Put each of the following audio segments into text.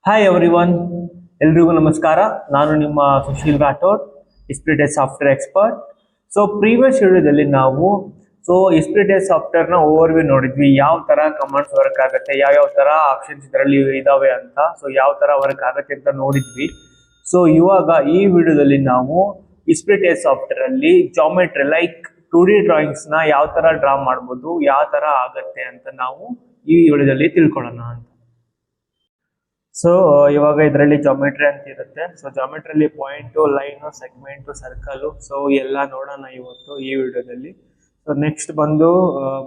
Hi everyone, ಎಲ್ರಿಗೂ ನಮಸ್ಕಾರ. ನಾನು ನಿಮ್ಮ Sushil Rathod, inspirited software expert. So previous ವಿಡಿಯೋದಲ್ಲಿ ನಾವು ಇಸ್ಪಿರಿಟೆಡ್ ಸಾಫ್ಟ್ವೇರ್ನ ಓವರ್ವ್ಯೂ ನೋಡಿದ್ವಿ. ಯಾವ ತರ ಕಮಾಂಡ್ಸ್ ವರ್ಕ್ ಆಗುತ್ತೆ, ಯಾವ ತರ ಆಪ್ಷನ್ಸ್ ಇದರಲ್ಲಿ ಇದಾವೆ ಅಂತ, ಸೊ ಯಾವ ತರ ವರ್ಕ್ ಆಗುತ್ತೆ ಅಂತ ನೋಡಿದ್ವಿ. ಸೊ ಇವಾಗ ಈ ವಿಡಿಯೋದಲ್ಲಿ ನಾವು ಇಸ್ಪಿರಿಟೆಡ್ ಸಾಫ್ಟ್ವೇರ್ ಅಲ್ಲಿ ಜಾಮೆಟ್ರಿ ಲೈಕ್ 2D ಡ್ರಾಯಿಂಗ್ಸ್ ನ ಯಾವ ತರ ಡ್ರಾ ಮಾಡ್ಬೋದು, ಯಾವ ತರ ಆಗತ್ತೆ ಅಂತ ನಾವು ಈ ವಿಡಿಯೋದಲ್ಲಿ ತಿಳ್ಕೊಳ್ಳೋಣ ಅಂತ. ಸೊ ಇವಾಗ ಇದರಲ್ಲಿ ಜಾಮೆಟ್ರಿ ಅಂತ ಇರುತ್ತೆ. ಸೊ ಜಾಮೆಟ್ರಿಯಲ್ಲಿ point, line, segment, circle, so ಎಲ್ಲ ನೋಡೋಣ ಇವತ್ತು ಈ ವಿಡಿಯೋದಲ್ಲಿ. ಸೊ ನೆಕ್ಸ್ಟ್ ಬಂದು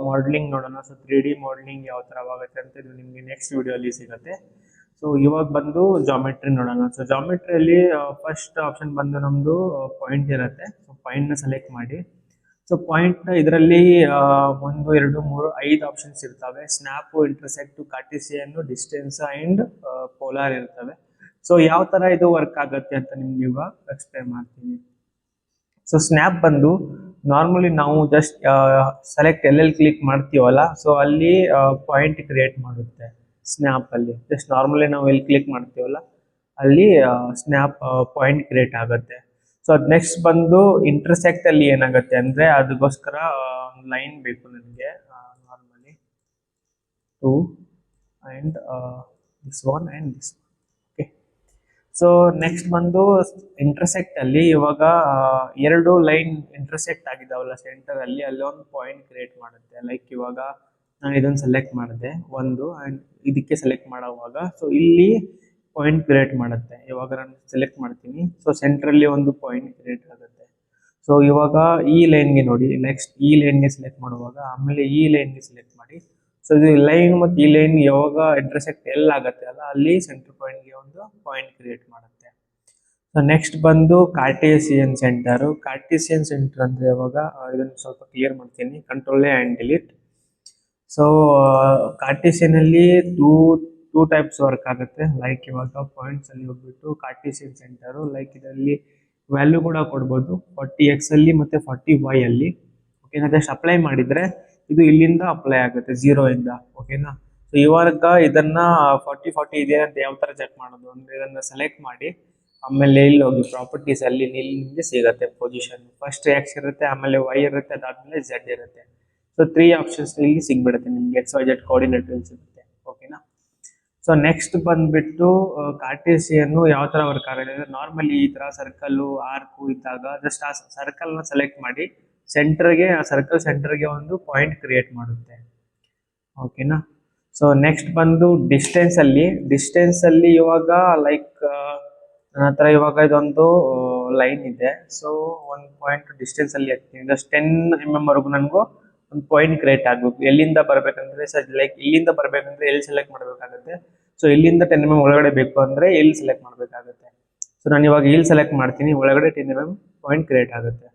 ಮಾಡಲಿಂಗ್ ನೋಡೋಣ. ಸೊ 3D ಮಾಡಲಿಂಗ್ ಯಾವ ತರ ಆಗುತ್ತೆ ಅಂತ ಇದು ನಿಮಗೆ ನೆಕ್ಸ್ಟ್ ವಿಡಿಯೋಲಿ ಸಿಗುತ್ತೆ. ಸೊ ಇವಾಗ ಬಂದು ಜಾಮೆಟ್ರಿ ನೋಡೋಣ. ಸೊ ಜಾಮೆಟ್ರಿಯಲ್ಲಿ ಫಸ್ಟ್ ಆಪ್ಷನ್ ಬಂದು ನಮ್ದು ಪಾಯಿಂಟ್ ಇರುತ್ತೆ. ಸೊ ಪಾಯಿಂಟ್ ನ ಸೆಲೆಕ್ಟ್ ಮಾಡಿ. ಸೊ ಪಾಯಿಂಟ್ ಇದರಲ್ಲಿ 1 2 3 5 ಆಪ್ಷನ್ಸ್ ಇರ್ತವೆ. Snap, intersect, Cartesian, distance and polar ಇರ್ತವೆ. ಸೊ ಯಾವ ತರ ಇದು ವರ್ಕ್ ಆಗುತ್ತೆ ಅಂತ ನಿಮ್ಗೆ ಇವಾಗ ಎಕ್ಸ್ಪ್ಲೇನ್ ಮಾಡ್ತೀನಿ. ಸೊ ಸ್ನ್ಯಾಪ್ ಬಂದು ನಾರ್ಮಲಿ ನಾವು ಜಸ್ಟ್ ಸೆಲೆಕ್ಟ್ ಎಲ್ಲೆಲ್ಲಿ ಕ್ಲಿಕ್ ಮಾಡ್ತೀವಲ್ಲ, ಸೊ ಅಲ್ಲಿ ಪಾಯಿಂಟ್ ಕ್ರಿಯೇಟ್ ಮಾಡುತ್ತೆ. ಸ್ನ್ಯಾಪ್ ಅಲ್ಲಿ ಜಸ್ಟ್ ನಾರ್ಮಲಿ ನಾವು ಎಲ್ಲಿ ಕ್ಲಿಕ್ ಮಾಡ್ತೀವಲ್ಲ ಅಲ್ಲಿ ಸ್ನ್ಯಾಪ್ ಪಾಯಿಂಟ್ ಕ್ರಿಯೇಟ್ ಆಗುತ್ತೆ. ಸೊ ಅದ್ ನೆಕ್ಸ್ಟ್ ಬಂದು ಇಂಟರ್ಸೆಕ್ಟ್ ಅಲ್ಲಿ ಏನಾಗುತ್ತೆ ಅಂದ್ರೆ ಅದಕ್ಕೋಸ್ಕರ ಲೈನ್ ಬೇಕು ನನಗೆ. Normally 2 and this one and this. Okay. So next ಬಂದು ಇಂಟರ್ಸೆಕ್ಟ್ ಅಲ್ಲಿ ಇವಾಗ ಎರಡು ಲೈನ್ ಇಂಟರ್ಸೆಕ್ಟ್ ಆಗಿದಾವಲ್ಲ ಸೆಂಟರ್ ಅಲ್ಲಿ, ಅಲ್ಲೊಂದು ಪಾಯಿಂಟ್ ಕ್ರಿಯೇಟ್ ಮಾಡುತ್ತೆ. ಲೈಕ್ ಇವಾಗ ನಾನು ಇದನ್ನು ಸೆಲೆಕ್ಟ್ ಮಾಡಿದೆ ಒಂದು ಅಂಡ್ ಇದಕ್ಕೆ ಸೆಲೆಕ್ಟ್ ಮಾಡೋವಾಗ ಸೊ ಇಲ್ಲಿ ಪಾಯಿಂಟ್ ಕ್ರಿಯೇಟ್ ಮಾಡುತ್ತೆ. ಇವಾಗ ನಾನು ಸೆಲೆಕ್ಟ್ ಮಾಡ್ತೀನಿ. ಸೊ ಸೆಂಟ್ರಲ್ಲಿ ಒಂದು ಪಾಯಿಂಟ್ ಕ್ರಿಯೇಟ್ ಆಗುತ್ತೆ. ಸೊ ಇವಾಗ ಈ ಲೈನ್ಗೆ ನೋಡಿ, ನೆಕ್ಸ್ಟ್ ಈ ಲೈನ್ಗೆ ಸೆಲೆಕ್ಟ್ ಮಾಡುವಾಗ ಆಮೇಲೆ ಈ ಲೈನ್ಗೆ ಸೆಲೆಕ್ಟ್ ಮಾಡಿ. ಸೊ ಇದು ಲೈನ್ ಮತ್ತು ಈ ಲೈನ್ ಯಾವಾಗ ಇಂಟರ್ಸೆಕ್ಟ್ ಎಲ್ಲ ಆಗುತ್ತೆ ಅಲ್ಲ ಅಲ್ಲಿ ಸೆಂಟರ್ ಪಾಯಿಂಟ್ಗೆ ಒಂದು ಪಾಯಿಂಟ್ ಕ್ರಿಯೇಟ್ ಮಾಡುತ್ತೆ. ಸೊ ನೆಕ್ಸ್ಟ್ ಬಂದು ಕಾರ್ಟೇಸಿಯನ್ ಸೆಂಟರ್. ಕಾರ್ಟೇಸಿಯನ್ ಸೆಂಟರ್ ಅಂದ್ರೆ ಇವಾಗ ಇದನ್ನು ಸ್ವಲ್ಪ ಕ್ಲಿಯರ್ ಮಾಡ್ತೀನಿ. Control and delete. ಸೊ ಕಾರ್ಟೇಸಿಯನ್ ಅಲ್ಲಿ ಟೂ ಟೈಪ್ಸ್ ವರ್ಕ್ ಆಗುತ್ತೆ. ಲೈಕ್ ಇವಾಗ ಪಾಯಿಂಟ್ಸ್ ಅಲ್ಲಿ ಹೋಗ್ಬಿಟ್ಟು ಕಾರ್ಟೇಸಿಯನ್ ಸೆಂಟರ್ ಲೈಕ್ ಇದರಲ್ಲಿ ವ್ಯಾಲ್ಯೂ ಕೂಡ ಕೊಡ್ಬೋದು 40x ಅಲ್ಲಿ ಮತ್ತೆ 40y ಅಲ್ಲಿ. ಓಕೆನಾ, ಜಸ್ಟ್ ಅಪ್ಲೈ ಮಾಡಿದ್ರೆ ಇದು ಇಲ್ಲಿಂದ ಅಪ್ಲೈ ಆಗುತ್ತೆ 0 ಇಂದ. ಓಕೆನಾ. ಸೊ ಇವಾಗ ಇದನ್ನ 40 ಇದೆ ಅಂತ ಯಾವ ತರ ಚೆಕ್ ಮಾಡೋದು ಅಂದ್ರೆ ಇದನ್ನ ಸೆಲೆಕ್ಟ್ ಮಾಡಿ ಆಮೇಲೆ ಇಲ್ಲಿ ಹೋಗಿ ಪ್ರಾಪರ್ಟೀಸ್ ಅಲ್ಲಿ ನಿಮ್ಗೆ ಸಿಗುತ್ತೆ ಪೊಸಿಷನ್. ಫಸ್ಟ್ ಎಕ್ಸ್ ಇರುತ್ತೆ, ಆಮೇಲೆ y ಇರುತ್ತೆ, ಅದಾದ್ಮೇಲೆ z ಇರುತ್ತೆ. ಸೊ 3 ಆಪ್ಷನ್ಸ್ ಇಲ್ಲಿ ಸಿಗ್ಬಿಡುತ್ತೆ ನಿಮ್ಗೆ. XYZ ಕೋಆರ್ಡಿನೇಟ್ ಸಿಗುತ್ತೆ. ಓಕೆನಾ. ಸೊ ನೆಕ್ಸ್ಟ್ ಬಂದ್ಬಿಟ್ಟು ಕಾರ್ಟೇಸಿಯನ್ ಯಾವ ತರ ವರ್ಕ್ ಆಗುತ್ತೆ ಅಂದ್ರೆ ನಾರ್ಮಲಿ ಈ ತರ ಸರ್ಕಲ್ ಆರ್ಕ್ ಇದ್ದಾಗ ಜಸ್ಟ್ ಆ ಸರ್ಕಲ್ ನ ಸೆಲೆಕ್ಟ್ ಮಾಡಿ ಸೆಂಟರ್ಗೆ, ಆ ಸರ್ಕಲ್ ಸೆಂಟರ್ಗೆ ಒಂದು ಪಾಯಿಂಟ್ ಕ್ರಿಯೇಟ್ ಮಾಡುತ್ತೆ. ಓಕೆನಾ. ಸೊ ನೆಕ್ಸ್ಟ್ ಬಂದು ಡಿಸ್ಟೆನ್ಸ್ ಅಲ್ಲಿ ಇವಾಗ ಲೈಕ್ ನನ್ನ ಹತ್ರ ಇವಾಗ ಇದೊಂದು ಲೈನ್ ಇದೆ. ಸೊ ಒಂದು ಪಾಯಿಂಟ್ ಡಿಸ್ಟೆನ್ಸ್ ಅಲ್ಲಿ ಹಾಕ್ತೀನಿ. ಜಸ್ಟ್ 10 mm ವರೆಗೂ ನನಗೂ ಒಂದು ಪಾಯಿಂಟ್ ಕ್ರಿಯೇಟ್ ಆಗ್ಬೇಕು. ಎಲ್ಲಿಂದ ಬರ್ಬೇಕಂದ್ರೆ ಲೈಕ್ ಇಲ್ಲಿಂದ ಬರ್ಬೇಕಂದ್ರೆ ಎಲ್ಲಿ ಸೆಲೆಕ್ಟ್ ಮಾಡ್ಬೇಕಾಗುತ್ತೆ. ಸೊ ಇಲ್ಲಿಂದ 10 mm ಒಳಗಡೆ ಬೇಕು ಅಂದ್ರೆ ಎಲ್ಲಿ ಸೆಲೆಕ್ಟ್ ಮಾಡ್ಬೇಕಾಗುತ್ತೆ. ಸೊ ನಾನು ಇವಾಗ ಇಲ್ಲಿ ಸೆಲೆಕ್ಟ್ ಮಾಡ್ತೀನಿ, ಒಳಗಡೆ 10 mm ಪಾಯಿಂಟ್ ಕ್ರಿಯೇಟ್ ಆಗುತ್ತೆ.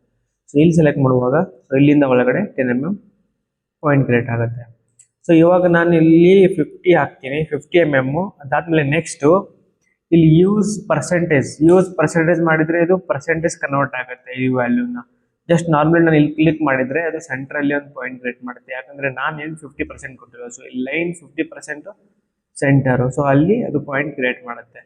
ಸೊ ಇಲ್ಲಿ ಸೆಲೆಕ್ಟ್ ಮಾಡುವಾಗ ಸೊ ಇಲ್ಲಿಂದ ಒಳಗಡೆ 10 mm ಪಾಯಿಂಟ್ ಕ್ರಿಯೇಟ್ ಆಗುತ್ತೆ. ಸೊ ಇವಾಗ ನಾನು ಇಲ್ಲಿ 50 ಹಾಕ್ತೀನಿ, 50 mm. ಅದಾದ್ಮೇಲೆ ನೆಕ್ಸ್ಟ್ ಇಲ್ಲಿ ಯೂಸ್ ಪರ್ಸೆಂಟೇಜ್ ಮಾಡಿದ್ರೆ ಇದು ಪರ್ಸೆಂಟೇಜ್ ಕನ್ವರ್ಟ್ ಆಗುತ್ತೆ ಈ ವ್ಯಾಲ್ಯೂನ. ಜಸ್ಟ್ ನಾರ್ಮಲ್ ನಾನು ಇಲ್ಲಿ ಕ್ಲಿಕ್ ಮಾಡಿದ್ರೆ ಅದು ಸೆಂಟ್ರಲ್ಲಿ ಒಂದು ಪಾಯಿಂಟ್ ಕ್ರಿಯೇಟ್ ಮಾಡುತ್ತೆ. ಯಾಕಂದ್ರೆ ನಾನು ಏನು 50% ಕೊಟ್ಟಿಲ್ಲ. ಸೊ ಈ ಲೈನ್ 50% ಸೆಂಟರು, ಸೊ ಅಲ್ಲಿ ಅದು ಪಾಯಿಂಟ್ ಕ್ರಿಯೇಟ್ ಮಾಡುತ್ತೆ.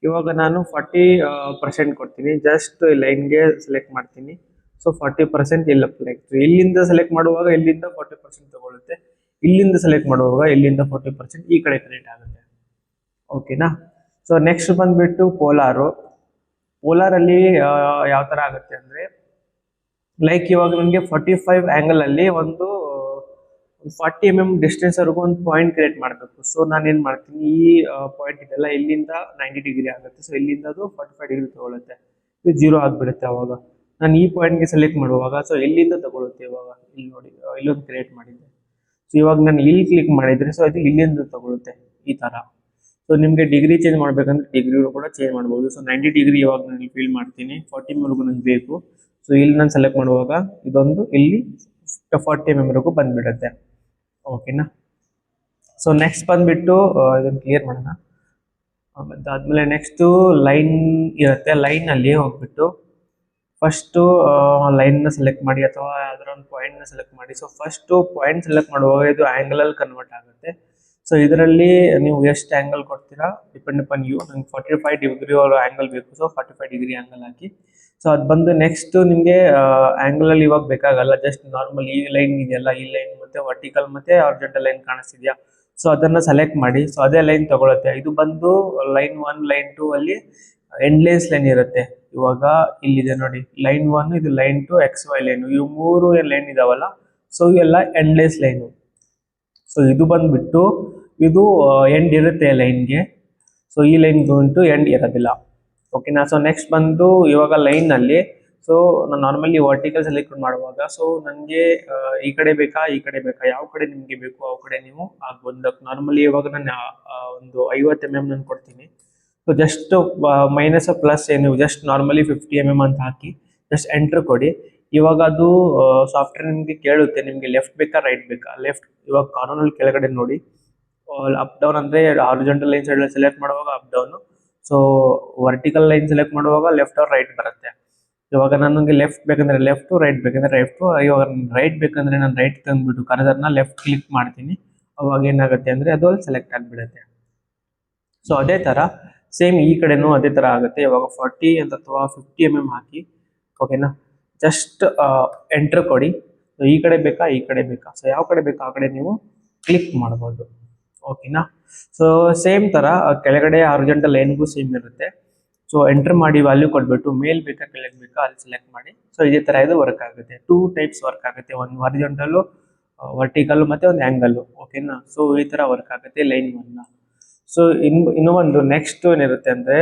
ಇವಾಗ ನಾನು 40% ಕೊಡ್ತೀನಿ. ಜಸ್ಟ್ ಲೈನ್ಗೆ ಸೆಲೆಕ್ಟ್ ಮಾಡ್ತೀನಿ. ಸೊ 40% ಇಲ್ಲಿ ಅಪ್ಲೈ. ಇಲ್ಲಿಂದ ಸೆಲೆಕ್ಟ್ ಮಾಡುವಾಗ ಇಲ್ಲಿಂದ 40% ತಗೊಳುತ್ತೆ, ಇಲ್ಲಿಂದ ಸೆಲೆಕ್ಟ್ ಮಾಡುವಾಗ ಇಲ್ಲಿಂದ 40% ಈ ಕಡೆ ಕ್ರಿಯೇಟ್ ಆಗುತ್ತೆ. ಓಕೆನಾ. ಸೊ ನೆಕ್ಸ್ಟ್ ಬಂದ್ಬಿಟ್ಟು ಪೋಲಾರಲ್ಲಿ ಯಾವ ತರ ಆಗುತ್ತೆ ಅಂದ್ರೆ ಲೈಕ್ ಇವಾಗ ನನಗೆ 45 ಆಂಗಲ್ ಅಲ್ಲಿ ಒಂದು 40 mm ಡಿಸ್ಟೆನ್ಸ್ ವರೆಗೂ ಒಂದು ಪಾಯಿಂಟ್ ಕ್ರಿಯೇಟ್ ಮಾಡಬೇಕು. ಸೊ ನಾನು ಏನ್ ಮಾಡ್ತೀನಿ, ಈ ಪಾಯಿಂಟ್ ಇದೆಲ್ಲ ಇಲ್ಲಿಂದ 90 ಡಿಗ್ರಿ ಆಗುತ್ತೆ. ಸೊ ಇಲ್ಲಿಂದ ಅದು 45 ಡಿಗ್ರಿ ತಗೊಳುತ್ತೆ, ಇದು 0 ಆಗ್ಬಿಡುತ್ತೆ. ಅವಾಗ ನಾನು ಈ ಪಾಯಿಂಟ್ಗೆ ಸೆಲೆಕ್ಟ್ ಮಾಡುವಾಗ ಸೊ ಇಲ್ಲಿಂದ ತಗೊಳುತ್ತೆ. ಇವಾಗ ಇಲ್ಲಿ ನೋಡಿ ಇಲ್ಲೊಂದು ಕ್ರಿಯೇಟ್ ಮಾಡಿದ್ದೆ. ಸೊ ಇವಾಗ ನಾನು ಇಲ್ಲಿ ಕ್ಲಿಕ್ ಮಾಡಿದ್ರೆ ಸೊ ಅದು ಇಲ್ಲಿಂದ ತಗೊಳುತ್ತೆ ಈ ತರ. ಸೊ ನಿಮ್ಗೆ ಡಿಗ್ರಿ ಚೇಂಜ್ ಮಾಡ್ಬೇಕಂದ್ರೆ ಡಿಗ್ರಿ ಕೂಡ ಚೇಂಜ್ ಮಾಡ್ಬೋದು. ಸೊ 90 ಡಿಗ್ರಿ ಇವಾಗ ನಾನು ಫೀಲ್ ಮಾಡ್ತೀನಿ, 40 mm ನನಗೆ ಬೇಕು. ಸೊ ಇಲ್ಲಿ ನಾನು ಸೆಲೆಕ್ಟ್ ಮಾಡುವಾಗ ಇದೊಂದು ಇಲ್ಲಿ 40 mm ವರೆಗೂ ಬಂದ್ಬಿಡುತ್ತೆ. ಓಕೆನಾ. ಸೊ ನೆಕ್ಸ್ಟ್ ಬಂದ್ಬಿಟ್ಟು ಇದನ್ನು ಕ್ಲಿಯರ್ ಮಾಡೋಣ. ಅದಾದ್ಮೇಲೆ ನೆಕ್ಸ್ಟ್ ಲೈನ್ ಇರುತ್ತೆ. ಲೈನ್ ಅಲ್ಲಿ ಹೋಗ್ಬಿಟ್ಟು ಫಸ್ಟ್ ಲೈನ್ ನ ಸೆಲೆಕ್ಟ್ ಮಾಡಿ ಅಥವಾ ಯಾವ್ದಾರ ಒಂದು ಪಾಯಿಂಟ್ ನ ಸೆಲೆಕ್ಟ್ ಮಾಡಿ. ಸೊ ಫಸ್ಟ್ ಪಾಯಿಂಟ್ ಸೆಲೆಕ್ಟ್ ಮಾಡುವಾಗ ಇದು ಆಂಗಲ್ ಅಲ್ಲಿ ಕನ್ವರ್ಟ್ ಆಗುತ್ತೆ. ಸೊ ಇದರಲ್ಲಿ ನೀವು ಎಷ್ಟು ಆ್ಯಂಗಲ್ ಕೊಡ್ತೀರಾ ಡಿಪೆಂಡ್ ಅಪಾನ್ ಯು. ನಂಗೆ 45 ಡಿಗ್ರಿ ಆ್ಯಂಗಲ್ ಬೇಕು, ಸೊ 45 ಡಿಗ್ರಿ ಆ್ಯಂಗಲ್ ಹಾಕಿ. ಸೊ ಅದು ಬಂದು ನೆಕ್ಸ್ಟ್ ನಿಮಗೆ ಆ್ಯಂಗಲಲ್ಲಿ ಇವಾಗ ಬೇಕಾಗಲ್ಲ, ಜಸ್ಟ್ ನಾರ್ಮಲ್ ಈ ಲೈನ್ ಇದೆಯಲ್ಲ, ಈ ಲೈನ್ ಮತ್ತೆ ವರ್ಟಿಕಲ್ ಮತ್ತೆ ಹಾರಿಜಾಂಟಲ್ ಲೈನ್ ಕಾಣಿಸ್ತಿದೆಯಾ, ಸೊ ಅದನ್ನು ಸೆಲೆಕ್ಟ್ ಮಾಡಿ. ಸೊ ಅದೇ ಲೈನ್ ತಗೊಳುತ್ತೆ. ಇದು ಬಂದು ಲೈನ್ 1 ಲೈನ್ 2 ಅಲ್ಲಿ ಎಂಡ್ಲೆಸ್ ಲೈನ್ ಇರುತ್ತೆ. ಇವಾಗ ಇಲ್ಲಿದೆ ನೋಡಿ ಲೈನ್ 1, ಇದು ಲೈನ್ 2, XY ಲೈನ್, ಇವು 3 ಲೈನ್ ಇದಾವಲ್ಲ, ಸೊ ಇವೆಲ್ಲ ಎಂಡ್ಲೆಸ್ ಲೈನು. ಸೊ ಇದು ಬಂದ್ಬಿಟ್ಟು ಇದು ಎಂಡ್ ಇರುತ್ತೆ ಲೈನ್ಗೆ, ಸೊ ಈ ಲೈನ್ಗೆ ಉಂಟು ಎಂಡ್ ಇರೋದಿಲ್ಲ. ಓಕೆನಾ. ಸೊ ನೆಕ್ಸ್ಟ್ ಬಂದು ಇವಾಗ ಲೈನಲ್ಲಿ ಸೊ ನಾನು ನಾರ್ಮಲಿ ವರ್ಟಿಕಲ್ ಸೆಲೆಕ್ಟ್ ಮಾಡುವಾಗ ಸೊ ನನಗೆ ಈ ಕಡೆ ಬೇಕಾ ಈ ಕಡೆ ಬೇಕಾ, ಯಾವ ಕಡೆ ನಿಮಗೆ ಬೇಕು ಆ ಕಡೆ ನೀವು ಆಗ್ಬೋದು. ನಾರ್ಮಲಿ ಇವಾಗ ನಾನು ಒಂದು 50 mm ನಾನು ಕೊಡ್ತೀನಿ. ಸೊ ಜಸ್ಟ್ ಮೈನಸ್ ಪ್ಲಸ್ ಏನು ಜಸ್ಟ್ ನಾರ್ಮಲಿ 50 mm ಅಂತ ಹಾಕಿ ಜಸ್ಟ್ ಎಂಟ್ರ್ ಕೊಡಿ. ಇವಾಗ ಅದು ಸಾಫ್ಟ್ವೇರ್ ನಿಮಗೆ ಕೇಳುತ್ತೆ ನಿಮಗೆ ಲೆಫ್ಟ್ ಬೇಕಾ ರೈಟ್ ಬೇಕಾ. ಲೆಫ್ಟ್ ಇವಾಗ ಕಾರ್ನರ್ನಲ್ಲಿ ಕೆಳಗಡೆ ನೋಡಿ, ಅಪ್ ಡೌನ್ ಅಂದರೆ ಹಾರಿಜಾಂಟಲ್ ಲೈನ್ ಸೆಲೆಕ್ಟ್ ಮಾಡುವಾಗ up down, so vertical line select ಮಾಡುವಾಗ ಲೆಫ್ಟ್ ಆರ್ ರೈಟ್ ಬರುತ್ತೆ. ಇವಾಗ ನನಗೆ ಲೆಫ್ಟ್ ಬೇಕಂದ್ರೆ ಲೆಫ್ಟು, ರೈಟ್ ಬೇಕಂದ್ರೆ ರೈಟು. ಇವಾಗ ರೈಟ್ ಬೇಕಂದ್ರೆ ನಾನು ರೈಟ್ ತಂದ್ಬಿಟ್ಟು ಕರ್ಸರ್ನ ಲೆಫ್ಟ್ ಕ್ಲಿಕ್ ಮಾಡ್ತೀನಿ. ಅವಾಗ ಏನಾಗುತ್ತೆ ಅಂದರೆ ಅದು ಅಲ್ಲಿ ಸೆಲೆಕ್ಟ್ ಆಗಿಬಿಡುತ್ತೆ. ಸೊ ಅದೇ ಥರ ಸೇಮ್ ಈ ಕಡೆನೂ ಅದೇ ಥರ ಆಗುತ್ತೆ. ಇವಾಗ 40 ಅಂತ ಅಥವಾ 50 mm ಹಾಕಿ, ಓಕೆನಾ. ಜಸ್ಟ್ ಎಂಟ್ರ್ ಕೊಡಿ. ಸೊ ಈ ಕಡೆ ಬೇಕಾ ಈ ಕಡೆ ಬೇಕಾ, ಸೊ ಯಾವ ಕಡೆ ಬೇಕಾ ಆ ಕಡೆ ನೀವು ಕ್ಲಿಕ್ ಮಾಡ್ಬೋದು. ಓಕೆನಾ. ಸೊ ಸೇಮ್ ಥರ ಕೆಳಗಡೆ ಹಾರಿಜಾಂಟಲ್ ಲೈನ್ಗೂ ಸೇಮ್ ಇರುತ್ತೆ. ಸೊ ಎಂಟರ್ ಮಾಡಿ ವ್ಯಾಲ್ಯೂ ಕೊಟ್ಬಿಟ್ಟು ಮೇಲ್ ಬೇಕಾ ಕೆಳಗೆ ಬೇಕಾ ಅಲ್ಲಿ ಸೆಲೆಕ್ಟ್ ಮಾಡಿ. ಸೊ ಇದೇ ಥರ ಇದು ವರ್ಕ್ ಆಗುತ್ತೆ. 2 ಟೈಪ್ಸ್ ವರ್ಕ್ ಆಗುತ್ತೆ, ಒಂದು ಹಾರಿಜಾಂಟಲ್ಲು, ವರ್ಟಿಕಲ್ಲು ಮತ್ತು ಒಂದು ಆ್ಯಂಗಲ್ಲು. ಓಕೆನಾ. ಸೊ ಈ ಥರ ವರ್ಕ್ ಆಗುತ್ತೆ ಲೈನ್ 1. ಸೊ ಇನ್ನೂ ಒಂದು ನೆಕ್ಸ್ಟ್ ಏನಿರುತ್ತೆ ಅಂದರೆ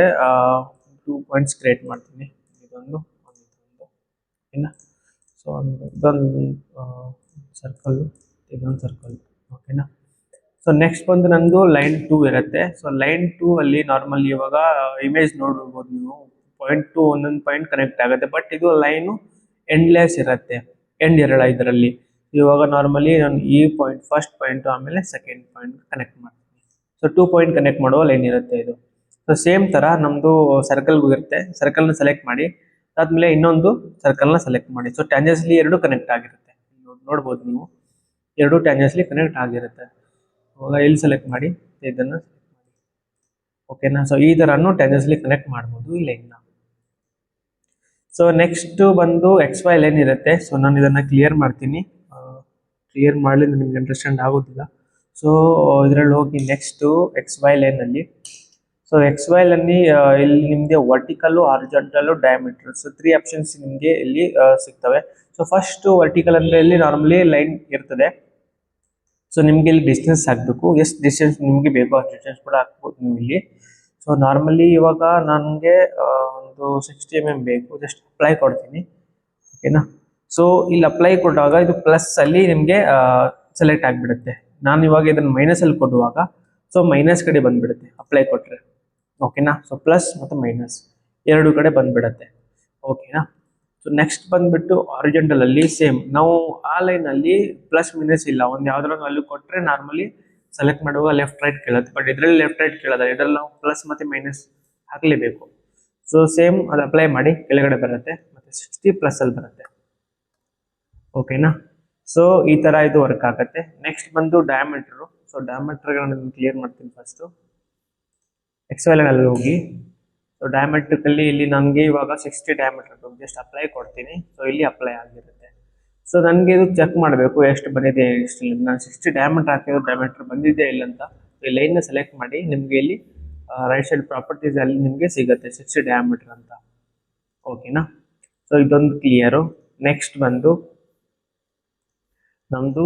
2 ಪಾಯಿಂಟ್ಸ್ ಕ್ರಿಯೇಟ್ ಮಾಡ್ತೀನಿ. ಇದೊಂದು ಓಕೆನಾ. ಸೊ ಇದೊಂದು ಸರ್ಕಲ್ಲು, ಇದೊಂದು ಸರ್ಕಲ್. ಓಕೆನಾ. ಸೊ ನೆಕ್ಸ್ಟ್ ಬಂದು ನಂದು ಲೈನ್ 2 ಇರುತ್ತೆ. ಸೊ ಲೈನ್ 2 ಅಲ್ಲಿ ನಾರ್ಮಲಿ ಇವಾಗ ಇಮೇಜ್ ನೋಡ್ಬೋದು ನೀವು, ಪಾಯಿಂಟ್ ಟು ಒಂದೊಂದು ಪಾಯಿಂಟ್ ಕನೆಕ್ಟ್ ಆಗುತ್ತೆ. ಬಟ್ ಇದು ಲೈನು ಎಂಡ್ಲೆಸ್ ಇರುತ್ತೆ, ಎಂಡ್ ಇರಲ್ಲ ಇದರಲ್ಲಿ. ಇವಾಗ ನಾರ್ಮಲಿ ನಾನು ಈ ಪಾಯಿಂಟ್ ಫಸ್ಟ್ ಪಾಯಿಂಟು ಆಮೇಲೆ ಸೆಕೆಂಡ್ ಪಾಯಿಂಟ್ ಕನೆಕ್ಟ್ ಮಾಡ್ತೀನಿ. ಸೊ 2 ಪಾಯಿಂಟ್ ಕನೆಕ್ಟ್ ಮಾಡುವ ಲೈನ್ ಇರುತ್ತೆ ಇದು. ಸೊ ಸೇಮ್ ಥರ ನಮ್ಮದು ಸರ್ಕಲ್ಗೂ ಇರುತ್ತೆ. ಸರ್ಕಲ್ನ ಸೆಲೆಕ್ಟ್ ಮಾಡಿ, ಅದಾದಮೇಲೆ ಇನ್ನೊಂದು ಸರ್ಕಲ್ನ ಸೆಲೆಕ್ಟ್ ಮಾಡಿ. ಸೊ ಟ್ಯಾಂಜೆನ್ಸ್ಲಿ ಎರಡು ಕನೆಕ್ಟ್ ಆಗಿರುತ್ತೆ, ನೋಡ್ಬೋದು ನೀವು, ಎರಡು ಟ್ಯಾಂಜೆನ್ಸ್ಲಿ ಕನೆಕ್ಟ್ ಆಗಿರುತ್ತೆ. ಇವಾಗ ಇಲ್ಲಿ ಸೆಲೆಕ್ಟ್ ಮಾಡಿ ಇದನ್ನು, ಓಕೆನಾ. ಸೊ ಈ ಥರನೂ ಟ್ಯಾಂಜೆನ್ಸ್ಲಿ ಕನೆಕ್ಟ್ ಮಾಡ್ಬೋದು ಈ ಲೈನ್ನ. ಸೊ ನೆಕ್ಸ್ಟ್ ಬಂದು XY ಲೈನ್ ಇರುತ್ತೆ. ಸೊ ನಾನು ಇದನ್ನು ಕ್ಲಿಯರ್ ಮಾಡ್ತೀನಿ. ಕ್ಲಿಯರ್ ಮಾಡಲಿ ನಿಮ್ಗೆ ಅಂಡರ್ಸ್ಟ್ಯಾಂಡ್ ಆಗೋದಿಲ್ಲ. ಸೊ ಇದರಲ್ಲಿ ಹೋಗಿ ನೆಕ್ಸ್ಟು XY ಲೈನಲ್ಲಿ. ಸೊ XY ಲೈನಲ್ಲಿ ಇಲ್ಲಿ ನಿಮಗೆ ವರ್ಟಿಕಲ್ಲು, ಹಾರಿಜಾಂಟಲ್ಲು, ಡಯಾಮೀಟರ್, ಸೊ 3 ಆಪ್ಷನ್ಸ್ ನಿಮಗೆ ಇಲ್ಲಿ ಸಿಗ್ತವೆ. ಸೊ ಫಸ್ಟು ವರ್ಟಿಕಲ್ ಅಂದರೆ ಇಲ್ಲಿ ನಾರ್ಮಲಿ ಲೈನ್ ಇರ್ತದೆ. ಸೊ ನಿಮಗೆ ಇಲ್ಲಿ ಡಿಸ್ಟೆನ್ಸ್ ಹಾಕಬೇಕು, ಎಷ್ಟು ಡಿಸ್ಟೆನ್ಸ್ ನಿಮಗೆ ಬೇಕೋ ಅಷ್ಟು ಡಿಸ್ಟೆನ್ಸ್ ಕೂಡ ಹಾಕ್ಬೋದು ನೀವು ಇಲ್ಲಿ. ಸೊ ನಾರ್ಮಲಿ ಇವಾಗ ನನಗೆ ಒಂದು 60 mm ಬೇಕು, ಜಸ್ಟ್ ಅಪ್ಲೈ ಕೊಡ್ತೀನಿ. ಓಕೆನಾ. ಸೊ ಇಲ್ಲಿ ಅಪ್ಲೈ ಕೊಟ್ಟಾಗ ಇದು ಪ್ಲಸ್ ಅಲ್ಲಿ ನಿಮಗೆ ಸೆಲೆಕ್ಟ್ ಆಗಿಬಿಡುತ್ತೆ. ನಾನು ಇವಾಗ ಇದನ್ನು ಮೈನಸಲ್ಲಿ ಕೊಡುವಾಗ ಸೊ ಮೈನಸ್ ಕಡೆ ಬಂದುಬಿಡುತ್ತೆ ಅಪ್ಲೈ ಕೊಟ್ಟರೆ. ಓಕೆನಾ. ಸೊ ಪ್ಲಸ್ ಮತ್ತು ಮೈನಸ್ ಎರಡು ಕಡೆ ಬಂದುಬಿಡುತ್ತೆ. ಓಕೆನಾ. ಸೊ ನೆಕ್ಸ್ಟ್ ಬಂದುಬಿಟ್ಟು ಹಾರಿಜಾಂಟಲಲ್ಲಿ ಸೇಮ್ ನಾವು ಆ ಲೈನಲ್ಲಿ ಪ್ಲಸ್ ಮೈನಸ್ ಇಲ್ಲ, ಒಂದು ಯಾವ್ದಾರ ವ್ಯಾಲ್ಯೂ ಕೊಟ್ಟರೆ ನಾರ್ಮಲಿ ಸೆಲೆಕ್ಟ್ ಮಾಡುವಾಗ ಲೆಫ್ಟ್ ರೈಟ್ ಕೇಳುತ್ತೆ. ಬಟ್ ಇದರಲ್ಲಿ ಲೆಫ್ಟ್ ರೈಟ್ ಕೇಳೋದ, ಇದರಲ್ಲಿ ನಾವು ಪ್ಲಸ್ ಮತ್ತು ಮೈನಸ್ ಹಾಕಲೇಬೇಕು. ಸೊ ಸೇಮ್ ಅದು ಅಪ್ಲೈ ಮಾಡಿ ಕೆಳಗಡೆ ಬರುತ್ತೆ ಮತ್ತು 60 ಪ್ಲಸ್ಸಲ್ಲಿ ಬರುತ್ತೆ. ಓಕೆನಾ. ಸೊ ಈ ಥರ ಇದು ವರ್ಕ್ ಆಗುತ್ತೆ. ನೆಕ್ಸ್ಟ್ ಬಂದು ಡಯಾಮೀಟ್ರು. ಸೊ ಡಯಾಮೀಟ್ರ್ಗಳನ್ನ ಕ್ಲಿಯರ್ ಮಾಡ್ತೀನಿ ಫಸ್ಟು. XY ಲೈನಲ್ಲಿ ಹೋಗಿ, ಸೊ ಡಯಾಮೀಟ್ರಿಕಲ್ಲಿ ಇಲ್ಲಿ ನನಗೆ ಇವಾಗ 60 ಡಯಾಮೀಟರ್ ಜಸ್ಟ್ ಅಪ್ಲೈ ಕೊಡ್ತೀನಿ. ಸೊ ಇಲ್ಲಿ ಅಪ್ಲೈ ಆಗಿರುತ್ತೆ. ಸೊ ನನಗೆ ಇದು ಚೆಕ್ ಮಾಡಬೇಕು ಎಷ್ಟು ಬಂದಿದೆ ಎಷ್ಟು ಇಲ್ಲ. ನಾನು 60 ಡಯಾಮೀಟರ್ ಹಾಕಿರೋ ಡಯಾಮೀಟರ್ ಬಂದಿದೆ ಇಲ್ಲ ಅಂತ ಈ ಲೈನ್ನ ಸೆಲೆಕ್ಟ್ ಮಾಡಿ ನಿಮಗೆ ಇಲ್ಲಿ ರೈಟ್ ಸೈಡ್ ಪ್ರಾಪರ್ಟೀಸ್ ಅಲ್ಲಿ ನಿಮಗೆ ಸಿಗುತ್ತೆ 60 ಡಯಾಮೀಟರ್ ಅಂತ. ಓಕೆನಾ. ಸೊ ಇದೊಂದು ಕ್ಲಿಯರು. ನೆಕ್ಸ್ಟ್ ಬಂದು ನಮ್ಮದು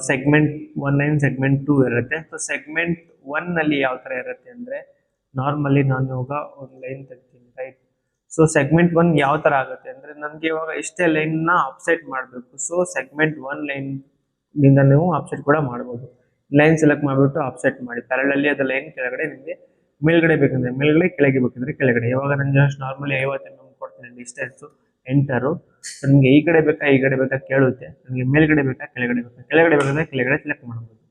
ಸೆಗ್ಮೆಂಟ್ 1 ಆ್ಯಂಡ್ ಸೆಗ್ಮೆಂಟ್ 2 ಇರುತ್ತೆ. ಸೊ ಸೆಗ್ಮೆಂಟ್ 1ನಲ್ಲಿ ಯಾವ ಥರ ಇರುತ್ತೆ ಅಂದರೆ ನಾರ್ಮಲಿ ನಾನು ಇವಾಗ ಒಂದು ಲೈನ್ ತೆಗ್ತೀನಿ, ರೈಟ್. ಸೊ ಸೆಗ್ಮೆಂಟ್ 1 ಯಾವ ಥರ ಆಗುತ್ತೆ ಅಂದರೆ ನನಗೆ ಇವಾಗ ಇಷ್ಟೇ ಲೈನ್ನ ಅಪ್ಸೆಟ್ ಮಾಡಬೇಕು. ಸೊ ಸೆಗ್ಮೆಂಟ್ 1 ಲೈನ್ನಿಂದ ನೀವು ಅಪ್ಸೆಟ್ ಕೂಡ ಮಾಡ್ಬೋದು. ಲೈನ್ ಸೆಲೆಕ್ಟ್ ಮಾಡಿಬಿಟ್ಟು ಅಪ್ಸೆಟ್ ಮಾಡಿ ಪ್ಯಾರಲಲ್ಲಿ ಅದು ಲೈನ್ ಕೆಳಗಡೆ ನಿಮಗೆ ಮೇಲ್ಗಡೆ ಬೇಕಂದ್ರೆ ಮೇಲ್ಗಡೆ, ಕೆಳಗೆ ಬೇಕಂದ್ರೆ ಕೆಳಗಡೆ. ಇವಾಗ ನಾನು ಜಸ್ಟ್ ನಾರ್ಮಲಿ 50 mm ಕೊಡ್ತೀನಿ ಡಿಸ್ಟೆನ್ಸು, ಎಂಟರು. ನಿಮಗೆ ಈ ಕಡೆ ಬೇಕಾ ಈ ಕಡೆ ಬೇಕಾ ಕೇಳುತ್ತೆ, ನನಗೆ ಮೇಲ್ಗಡೆ ಬೇಕಾ ಕೆಳಗಡೆ ಬೇಕಾ, ಕೆಳಗಡೆ ಬೇಕಾದ್ರೆ ಕೆಳಗಡೆ ಸೆಲೆಕ್ಟ್ ಮಾಡ್ಬೋದು.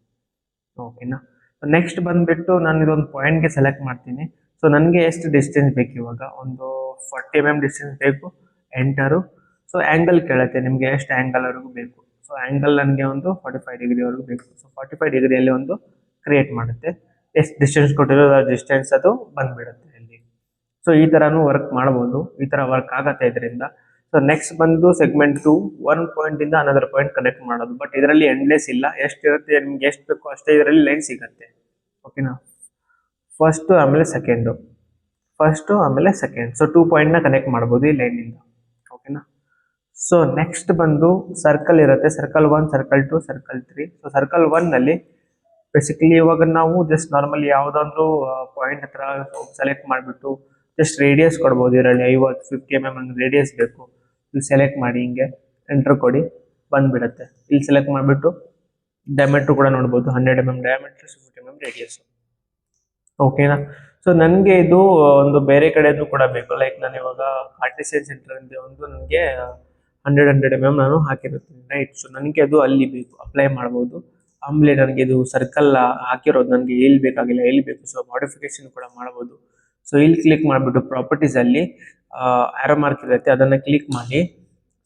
ಓಕೆನಾ. ನೆಕ್ಸ್ಟ್ ಬಂದುಬಿಟ್ಟು ನಾನು ಇದೊಂದು ಪಾಯಿಂಟ್ಗೆ ಸೆಲೆಕ್ಟ್ ಮಾಡ್ತೀನಿ. ಸೊ ನನಗೆ ಎಷ್ಟು ಡಿಸ್ಟೆನ್ಸ್ ಬೇಕು, ಇವಾಗ ಒಂದು 40 mm ಡಿಸ್ಟೆನ್ಸ್ ಬೇಕು, ಎಂಟರು. ಸೊ ಆ್ಯಂಗಲ್ ಕೇಳುತ್ತೆ ನಿಮಗೆ ಎಷ್ಟು ಆ್ಯಂಗಲ್ವರೆಗೂ ಬೇಕು. ಸೊ ಆ್ಯಂಗಲ್ ನನಗೆ ಒಂದು 45 ಡಿಗ್ರಿವರೆಗೂ ಬೇಕು. ಸೊ 45 ಡಿಗ್ರಿಯಲ್ಲಿ ಒಂದು ಕ್ರಿಯೇಟ್ ಮಾಡುತ್ತೆ. ಎಷ್ಟು ಡಿಸ್ಟೆನ್ಸ್ ಕೊಟ್ಟಿರೋ ಡಿಸ್ಟೆನ್ಸ್ ಅದು ಬಂದ್ಬಿಡುತ್ತೆ ಇಲ್ಲಿ. ಸೊ ಈ ತರಾನು ವರ್ಕ್ ಮಾಡಬಹುದು, ಈ ತರ ವರ್ಕ್ ಆಗತ್ತೆ ಇದರಿಂದ. ಸೊ ನೆಕ್ಸ್ಟ್ ಬಂದು ಸೆಗ್ಮೆಂಟ್ 2, ಒನ್ ಪಾಯಿಂಟ್ ಇಂದ ಅನದರ್ ಪಾಯಿಂಟ್ ಕನೆಕ್ಟ್ ಮಾಡೋದು. ಬಟ್ ಇದರಲ್ಲಿ ಎಂಡ್ಲೆಸ್ ಇಲ್ಲ, ಎಷ್ಟಿರುತ್ತೆ ನಿಮ್ಗೆ ಎಷ್ಟು ಬೇಕೋ ಅಷ್ಟೇ ಇದರಲ್ಲಿ ಲೈನ್ ಸಿಗತ್ತೆ. ಓಕೆನಾ, ಫಸ್ಟ್ ಆಮೇಲೆ ಸೆಕೆಂಡು, ಫಸ್ಟ್ ಆಮೇಲೆ ಸೆಕೆಂಡ್. ಸೊ 2 ಪಾಯಿಂಟ್ನ ಕನೆಕ್ಟ್ ಮಾಡ್ಬೋದು ಈ ಲೈನಿಂದ. ಓಕೆನಾ. ಸೊ ನೆಕ್ಸ್ಟ್ ಬಂದು ಸರ್ಕಲ್ ಇರುತ್ತೆ, circle 1, circle 2, circle 3. So circle 1 ನಲ್ಲಿ ಬೇಸಿಕಲಿ ಇವಾಗ ನಾವು ಜಸ್ಟ್ ನಾರ್ಮಲಿ ಯಾವ್ದಾದ್ರು ಪಾಯಿಂಟ್ ಹತ್ರ ಸೆಲೆಕ್ಟ್ ಮಾಡಿಬಿಟ್ಟು ಜಸ್ಟ್ ರೇಡಿಯಸ್ ಕೊಡ್ಬೋದು. ಇದರಲ್ಲಿ 50 mm ರೇಡಿಯಸ್ ಬೇಕು, ಇಲ್ಲಿ ಸೆಲೆಕ್ಟ್ ಮಾಡಿ ಹಿಂಗೆ ಎಂಟರ್ ಕೊಡಿ, ಬಂದ್ಬಿಡುತ್ತೆ. ಇಲ್ಲಿ ಸೆಲೆಕ್ಟ್ ಮಾಡಿಬಿಟ್ಟು ಡಯಾಮೀಟರ್ ಕೂಡ ನೋಡ್ಬೋದು, 100 mm ಡಯಾಮೀಟರ್, 50 mm ರೇಡಿಯಸ್. ಓಕೆನಾ. ಸೊ ನನಗೆ ಇದು ಒಂದು ಬೇರೆ ಕಡೆದು ಕೂಡ ಬೇಕು. ಲೈಕ್ ನಾನು ಇವಾಗ ಆರ್ಟಿಸಿಯನ್ ಸೆಂಟರ್ ಅಂತ ಒಂದು ನನಗೆ 100 mm ನಾನು ಹಾಕಿರುತ್ತೀನಿ, ರೈಟ್. ಸೊ ನನಗೆ ಅದು ಅಲ್ಲಿ ಬೇಕು, ಅಪ್ಲೈ ಮಾಡ್ಬೋದು. ಆಮೇಲೆ ನನಗೆ ಇದು ಸರ್ಕಲ್ ಹಾಕಿರೋದು ನನಗೆ ಎಲ್ಲಿ ಬೇಕಾಗಿಲ್ಲ, ಎಲ್ಲಿ ಬೇಕು, ಸೊ ಮಾಡಿಫಿಕೇಶನ್ ಕೂಡ ಮಾಡ್ಬೋದು. ಸೊ ಇಲ್ಲಿ ಕ್ಲಿಕ್ ಮಾಡಿಬಿಟ್ಟು ಪ್ರಾಪರ್ಟೀಸ್ ಅಲ್ಲಿ ಆರೋ ಮಾರ್ಕ್ ಇರುತ್ತೆ, ಅದನ್ನ ಕ್ಲಿಕ್ ಮಾಡಿ.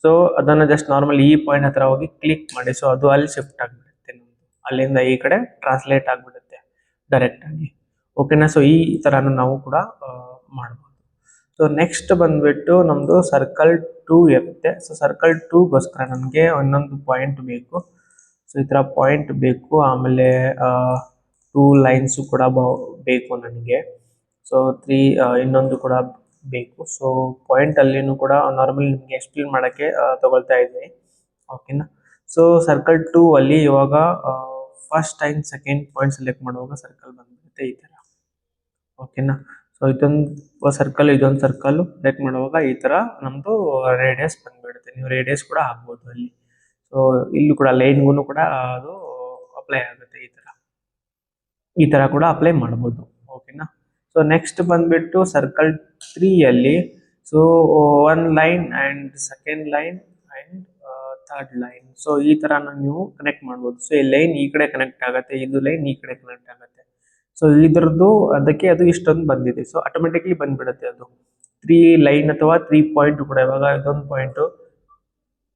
ಸೊ ಅದನ್ನ ಜಸ್ಟ್ ನಾರ್ಮಲ್ ಈ ಪಾಯಿಂಟ್ ಹತ್ರ ಹೋಗಿ ಕ್ಲಿಕ್ ಮಾಡಿ. ಸೊ ಅದು ಅಲ್ಲಿ ಶಿಫ್ಟ್ ಆಗಿಬಿಡುತ್ತೆ, ಅಲ್ಲಿಂದ ಈ ಕಡೆ ಟ್ರಾನ್ಸ್ಲೇಟ್ ಆಗಿಬಿಡುತ್ತೆ ಡೈರೆಕ್ಟ್ ಆಗಿ. ಓಕೆನಾ. ಸೊ ಈ ತರಾನು ನಾವು ಕೂಡ ಮಾಡ್ಬೋದು. ಸೊ ನೆಕ್ಸ್ಟ್ ಬಂದ್ಬಿಟ್ಟು ನಮ್ದು ಸರ್ಕಲ್ 2 ಇರುತ್ತೆ. ಸೊ ಸರ್ಕಲ್ 2ಗೋಸ್ಕರ ನನಗೆ ಒಂದೊಂದು ಪಾಯಿಂಟ್ ಬೇಕು. ಸೊ ಈ ತರ ಪಾಯಿಂಟ್ ಬೇಕು, ಆಮೇಲೆ 2 ಲೈನ್ಸು ಕೂಡ ಬೇಕು ನನಗೆ. ಸೊ 3 ಇನ್ನೊಂದು ಕೂಡ ಬೇಕು. ಸೊ ಪಾಯಿಂಟ್ ಅಲ್ಲಿನೂ ಕೂಡ ನಾರ್ಮಲಿ ನಿಮಗೆ ಎಕ್ಸ್ಪ್ಲೇನ್ ಮಾಡೋಕ್ಕೆ ತಗೊಳ್ತಾ ಇದ್ದೀನಿ. ಓಕೆನಾ. ಸೊ ಸರ್ಕಲ್ 2 ಅಲ್ಲಿ ಇವಾಗ first and second point select ಮಾಡುವಾಗ ಸರ್ಕಲ್ ಬಂದ್ಬಿಡುತ್ತೆ ಈ ಥರ. ಓಕೆನಾ. ಸೊ ಇದೊಂದು ಸರ್ಕಲ್, ಇದೊಂದು ಸರ್ಕಲ್ ಸೆಲೆಕ್ಟ್ ಮಾಡುವಾಗ ಈ ಥರ ನಮ್ಮದು ರೇಡಿಯಸ್ ಬಂದ್ಬಿಡುತ್ತೆ. ನೀವು ರೇಡಿಯಸ್ ಕೂಡ ಹಾಕ್ಬೋದು ಅಲ್ಲಿ. ಸೊ ಇಲ್ಲೂ ಕೂಡ ಲೈನ್ಗೂ ಕೂಡ ಅದು ಅಪ್ಲೈ ಆಗುತ್ತೆ ಈ ಥರ ಕೂಡ ಅಪ್ಲೈ ಮಾಡ್ಬೋದು. ಓಕೆನಾ. ಸೊ ನೆಕ್ಸ್ಟ್ ಬಂದ್ಬಿಟ್ಟು ಸರ್ಕಲ್ 3 ಅಲ್ಲಿ so 1 line and second line and third line. So ಈ ಥರ ನೀವು ಕನೆಕ್ಟ್ ಮಾಡ್ಬೋದು. ಸೊ ಈ ಲೈನ್ ಈ ಕಡೆ ಕನೆಕ್ಟ್ ಆಗುತ್ತೆ, ಇದು ಲೈನ್ ಈ ಕಡೆ ಕನೆಕ್ಟ್ ಆಗುತ್ತೆ. ಸೊ ಇದ್ರದ್ದು ಅದಕ್ಕೆ ಅದು ಇಷ್ಟೊಂದು ಬಂದಿದೆ. ಸೊ ಆಟೋಮೆಟಿಕ್ಲಿ ಬಂದ್ಬಿಡುತ್ತೆ ಅದು 3 ಲೈನ್ ಅಥವಾ 3 ಪಾಯಿಂಟ್ ಕೂಡ. ಇವಾಗ